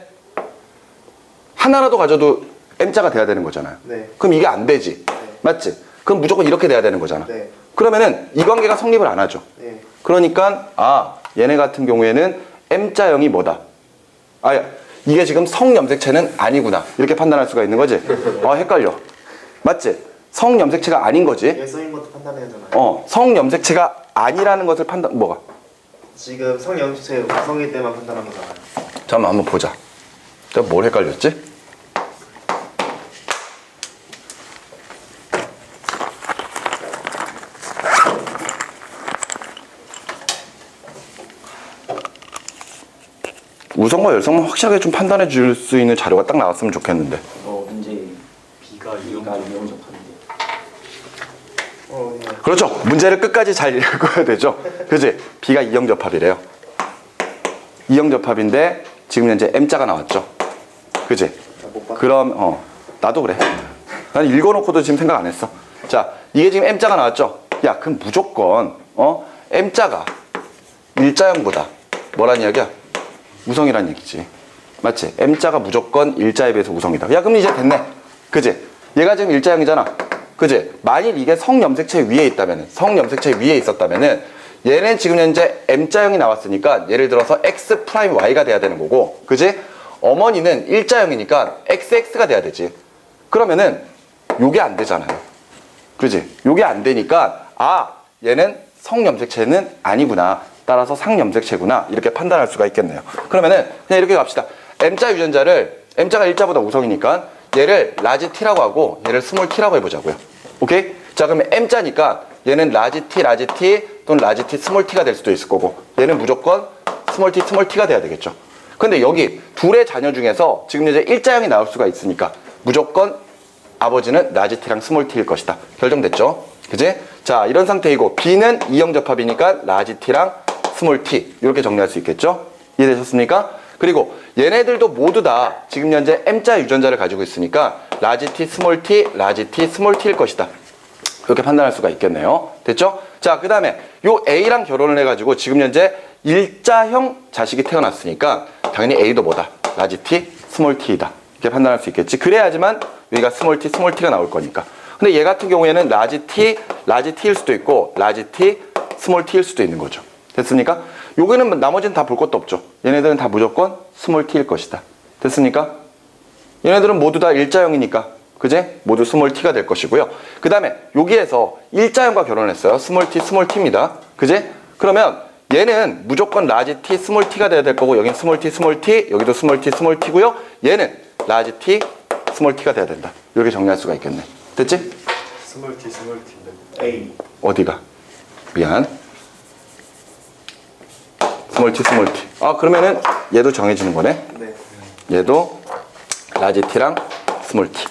하나라도 가져도 M자가 돼야 되는 거잖아요. 네. 그럼 이게 안 되지. 네. 맞지? 그럼 무조건 이렇게 돼야 되는 거잖아. 네. 그러면은 이 관계가 성립을 안 하죠. 네. 그러니까 얘네 같은 경우에는 M자형이 뭐다? 이게 지금 성염색체는 아니구나. 이렇게 판단할 수가 있는 거지. 헷갈려. 맞지? 성염색체가 아닌 거지. 열성인 것도 판단해야 되잖아요. 성염색체가 아니라는 것을 뭐가? 지금 성염색체 우성일 때만 판단한 거잖아요. 잠깐만 한번 보자. 내가 뭘 헷갈렸지? 우성과 열성만 확실하게 좀 판단해 줄 수 있는 자료가 딱 나왔으면 좋겠는데. 문제 B가 이용접합인데. 네. 그렇죠. 문제를 끝까지 잘 읽어야 되죠. 그지? B가 이형접합이래요. 이형접합인데 지금 현재 M자가 나왔죠. 그지? 못 봤. 그럼 나도 그래. 난 읽어놓고도 지금 생각 안 했어. 자, 이게 지금 M자가 나왔죠. 야, 그럼 무조건 M자가 일자형보다 뭐란 이야기야? 우성이란 얘기지. 맞지? M자가 무조건 일자에 비해서 우성이다. 야, 그럼 이제 됐네. 그지? 얘가 지금 일자형이잖아. 그지? 만일 이게 성염색체 위에 있다면은, 성염색체 위에 있었다면은, 얘는 지금 현재 M자형이 나왔으니까 예를 들어서 X'Y가 돼야 되는 거고, 그지? 어머니는 일자형이니까 XX가 돼야 되지. 그러면은 요게 안 되잖아요. 그지? 요게 안 되니까 얘는 성염색체는 아니구나. 따라서 상염색체구나. 이렇게 판단할 수가 있겠네요. 그러면은 그냥 이렇게 갑시다. M자 유전자를 M자가 일자보다 우성이니까 얘를 라지 T라고 하고 얘를 스몰 T라고 해보자고요. 오케이? 자, 그러면 M자니까 얘는 라지 T 또는 라지 T 스몰 T가 될 수도 있을 거고 얘는 무조건 스몰 T가 돼야 되겠죠. 근데 여기 둘의 자녀 중에서 지금 이제 일자형이 나올 수가 있으니까 무조건 아버지는 라지 T랑 스몰 T일 것이다. 결정됐죠? 그지? 자, 이런 상태이고 B는 이형 접합이니까 라지 T랑 스몰 T 이렇게 정리할 수 있겠죠? 이해되셨습니까? 그리고 얘네들도 모두 다 지금 현재 M자 유전자를 가지고 있으니까 라지 T, 스몰 T, 라지 T, 스몰 T일 것이다. 그렇게 판단할 수가 있겠네요. 됐죠? 자, 그 다음에 요 A랑 결혼을 해가지고 지금 현재 일자형 자식이 태어났으니까 당연히 A도 뭐다? 라지 T, 스몰 T이다. 이렇게 판단할 수 있겠지. 그래야지만 여기가 스몰 T가 나올 거니까. 근데 얘 같은 경우에는 라지 T일 수도 있고 라지 T, 스몰 T일 수도 있는 거죠. 됐습니까? 여기는 나머지는 다 볼 것도 없죠. 얘네들은 다 무조건 스몰 T일 것이다. 됐습니까? 얘네들은 모두 다 일자형이니까 그제? 모두 스몰 T가 될 것이고요. 그 다음에 여기에서 일자형과 결혼했어요. 스몰 T입니다. 그제? 그러면 얘는 무조건 라지 T, 스몰 T가 돼야 될 거고 여긴 스몰 T, 여기도 스몰 T고요. 얘는 라지 T, 스몰 T가 돼야 된다. 이렇게 정리할 수가 있겠네. 됐지? 스몰 T인데 A. 어디가? 미안. 스몰 T. 그러면은 얘도 정해지는 거네. 네. 얘도 라지 T랑 스몰 T.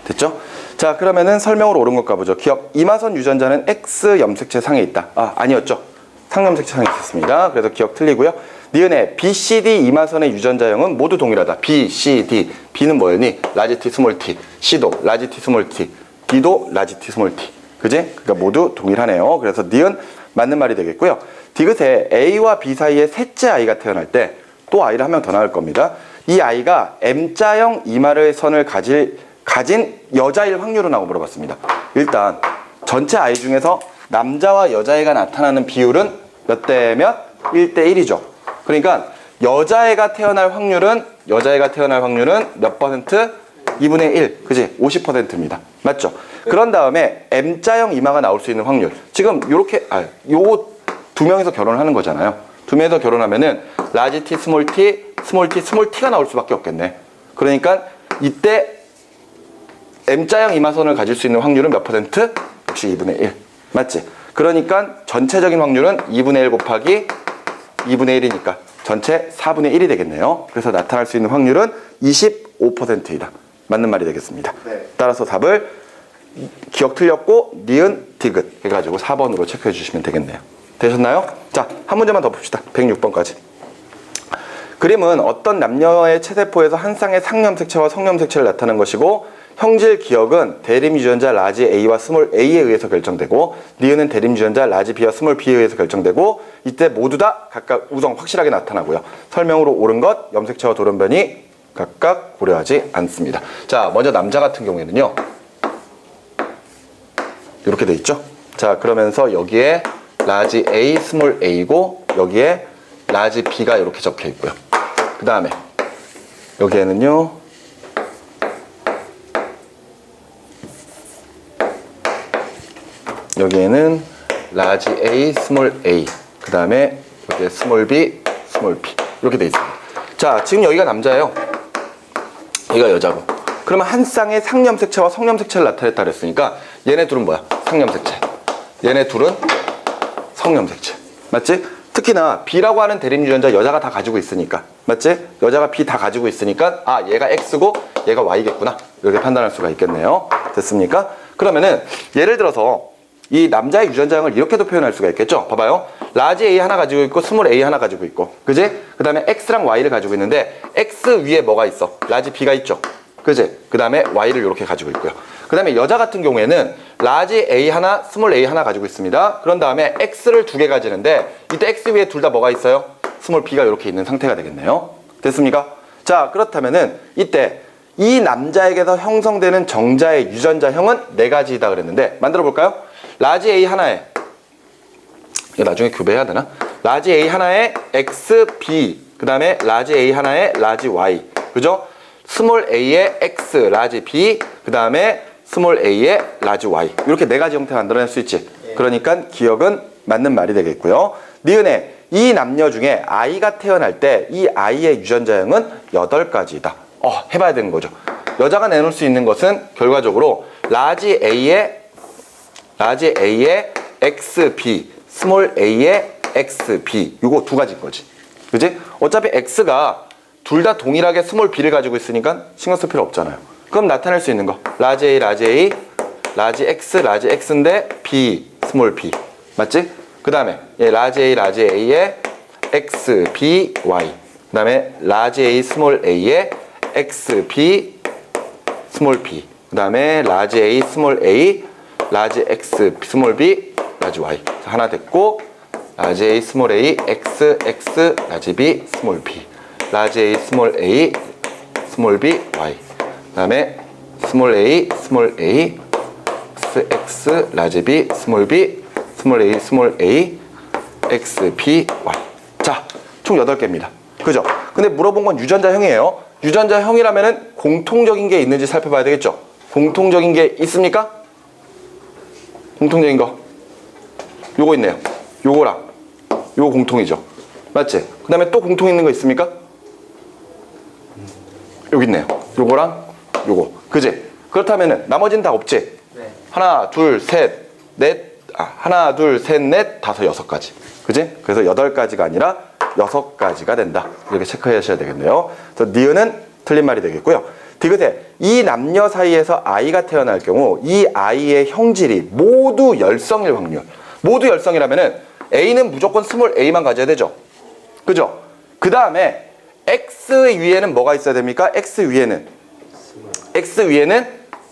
됐죠? 자, 그러면은 설명으로 옳은 것 가보죠. 기억. 이마선 유전자는 X 염색체 상에 있다. 아니었죠. 상염색체 상에 있었습니다. 그래서 기억 틀리고요. 니은의 B, C, D 이마선의 유전자형은 모두 동일하다. B, C, D. B는 뭐였니? 라지 T, 스몰 T. C도 라지 T, 스몰 T. D도 라지 T, 스몰 T. 그지? 그러니까 모두 동일하네요. 그래서 니은 맞는 말이 되겠고요. 디귿에 A와 B 사이에 셋째 아이가 태어날 때 또 아이를 한 명 더 낳을 겁니다. 이 아이가 M자형 이마의 선을 가진 여자일 확률은라고 물어봤습니다. 일단 전체 아이 중에서 남자와 여자애가 나타나는 비율은 몇 대 몇? 1대 1이죠. 그러니까 여자애가 태어날 확률은 몇 퍼센트? 2분의 1. 그지? 50%입니다. 맞죠? 그런 다음에 M자형 이마가 나올 수 있는 확률. 지금 요렇게 요 두 명이서 결혼을 하는 거잖아요. 두 명이서 결혼하면은 라지 T, 스몰 T가 나올 수밖에 없겠네. 그러니까 이때 M자형 이마선을 가질 수 있는 확률은 몇 퍼센트? 역시 2분의 1. 맞지? 그러니까 전체적인 확률은 2분의 1 곱하기 2분의 1이니까 전체 4분의 1이 되겠네요. 그래서 나타날 수 있는 확률은 25%이다. 맞는 말이 되겠습니다. 네. 따라서 답을 기억 틀렸고 니은 디귿 해가지고 4번으로 체크해 주시면 되겠네요. 되셨나요? 자, 한 문제만 더 봅시다. 106번까지. 그림은 어떤 남녀의 체세포에서 한 쌍의 상염색체와 성염색체를 나타낸 것이고 형질 기억은 대림 유전자 라지 A와 스몰 A에 의해서 결정되고 니은은 대림 유전자 라지 B와 스몰 B에 의해서 결정되고 이때 모두 다 각각 우성 확실하게 나타나고요. 설명으로 옳은 것 염색체와 돌연변이 각각 고려하지 않습니다. 자, 먼저 남자 같은 경우에는요. 이렇게 돼 있죠. 자, 그러면서 여기에 라지 A, 스몰 A고 여기에 라지 B가 이렇게 적혀 있고요. 그 다음에 여기에는요. 여기에는 라지 A, 스몰 A. 그 다음에 여기에 스몰 B, 스몰 B. 이렇게 돼 있습니다. 자, 지금 여기가 남자예요. 여기가 여자고. 그러면 한 쌍의 상염색체와 성염색체를 나타냈다 그랬으니까 얘네 둘은 뭐야? 상염색체. 얘네 둘은 성염색체. 맞지? 특히나 B라고 하는 대림 유전자 여자가 다 가지고 있으니까. 맞지? 여자가 B 다 가지고 있으니까 얘가 X고 얘가 Y겠구나. 이렇게 판단할 수가 있겠네요. 됐습니까? 그러면은 예를 들어서 이 남자의 유전자형을 이렇게도 표현할 수가 있겠죠. 봐봐요. 라지 A 하나 가지고 있고 스몰 A 하나 가지고 있고, 그지? 그 다음에 X랑 Y를 가지고 있는데 X 위에 뭐가 있어? 라지 B가 있죠. 그지? 그 다음에 Y를 이렇게 가지고 있고요. 그 다음에 여자 같은 경우에는 라지 A 하나, 스몰 A 하나 가지고 있습니다. 그런 다음에 X를 2개 가지는데 이때 X 위에 둘 다 뭐가 있어요? 스몰 B가 이렇게 있는 상태가 되겠네요. 됐습니까? 자, 그렇다면은 이때 이 남자에게서 형성되는 정자의 유전자형은 4가지이다 그랬는데 만들어 볼까요? 라지 A 하나에, 이거 나중에 교배해야 되나? 라지 A 하나에 X, B, 그 다음에 라지 A 하나에 라지 Y, 그죠? 스몰 A에 X, 라지 B, 그 다음에 스몰 A에 라지 Y, 이렇게 4가지 형태 만들어낼 수 있지. 그러니까 기억은 맞는 말이 되겠고요. 니은에 이 남녀 중에 아이가 태어날 때 이 아이의 유전자형은 8가지이다. 해봐야 되는 거죠. 여자가 내놓을 수 있는 것은 결과적으로 라지 A에 XB, 스몰 A에 XB, 요거 2가지인 거지. 그지? 어차피 X가 둘 다 동일하게 스몰 B를 가지고 있으니까 신경 쓸 필요 없잖아요. 그럼 나타낼 수 있는 거 라지 A, 라지 X인데 B, 스몰 B, 맞지? 그 다음에 라지 A에 XB, Y, 그 다음에 라지 A, 스몰 A에 XB, 스몰 B, 그 다음에 라지 A, 스몰 A, 라지 X, 스몰 B, 라지 Y. 하나 됐고, 라지 A, 스몰 A, XX, 라지 B, 스몰 B, 라지 A, 스몰 A, 스몰 B, Y. 그 다음에 스몰 A, XX, 라지 B, 스몰 B, 스몰 A, XB, Y. 자, 총 8개입니다. 그죠? 근데 물어본 건 유전자형이에요. 유전자형이라면은 공통적인 게 있는지 살펴봐야 되겠죠? 공통적인 게 있습니까? 공통적인 거. 요거 있네요. 요거랑 요거 공통이죠. 맞지? 그 다음에 또 공통 있는 거 있습니까? 여기 있네요. 요거랑 요거. 그지? 그렇다면은 나머지는 다 없지? 네. 하나, 둘, 셋, 넷, 하나, 둘, 셋, 넷, 다섯, 6가지. 그지? 그래서 8가지가 아니라 6가지가 된다. 이렇게 체크하셔야 되겠네요. 그래서 니은은 틀린 말이 되겠고요. 디귿에 이 남녀 사이에서 아이가 태어날 경우 이 아이의 형질이 모두 열성일 확률. 모두 열성이라면은 A는 무조건 스몰 A만 가져야 되죠. 그죠? 그 다음에 X 위에는 뭐가 있어야 됩니까? X 위에는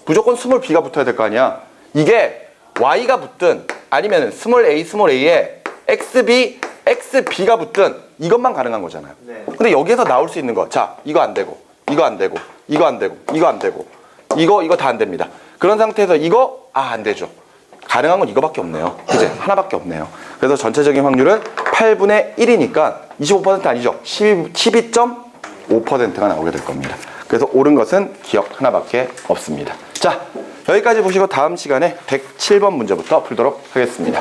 무조건 스몰 B가 붙어야 될 거 아니야. 이게 Y가 붙든 아니면 스몰 A에 XB가 붙든 이것만 가능한 거잖아요. 네. 근데 여기에서 나올 수 있는 거, 자, 이거 안 되고, 이거 안 되고, 이거 안 되고, 이거 안 되고, 이거 다 안 됩니다. 그런 상태에서 이거 안 되죠. 가능한 건 이거밖에 없네요. 그제? 하나밖에 없네요. 그래서 전체적인 확률은 8분의 1이니까 25% 아니죠. 12.5%가 나오게 될 겁니다. 그래서 옳은 것은 기억 하나밖에 없습니다. 자, 여기까지 보시고 다음 시간에 107번 문제부터 풀도록 하겠습니다.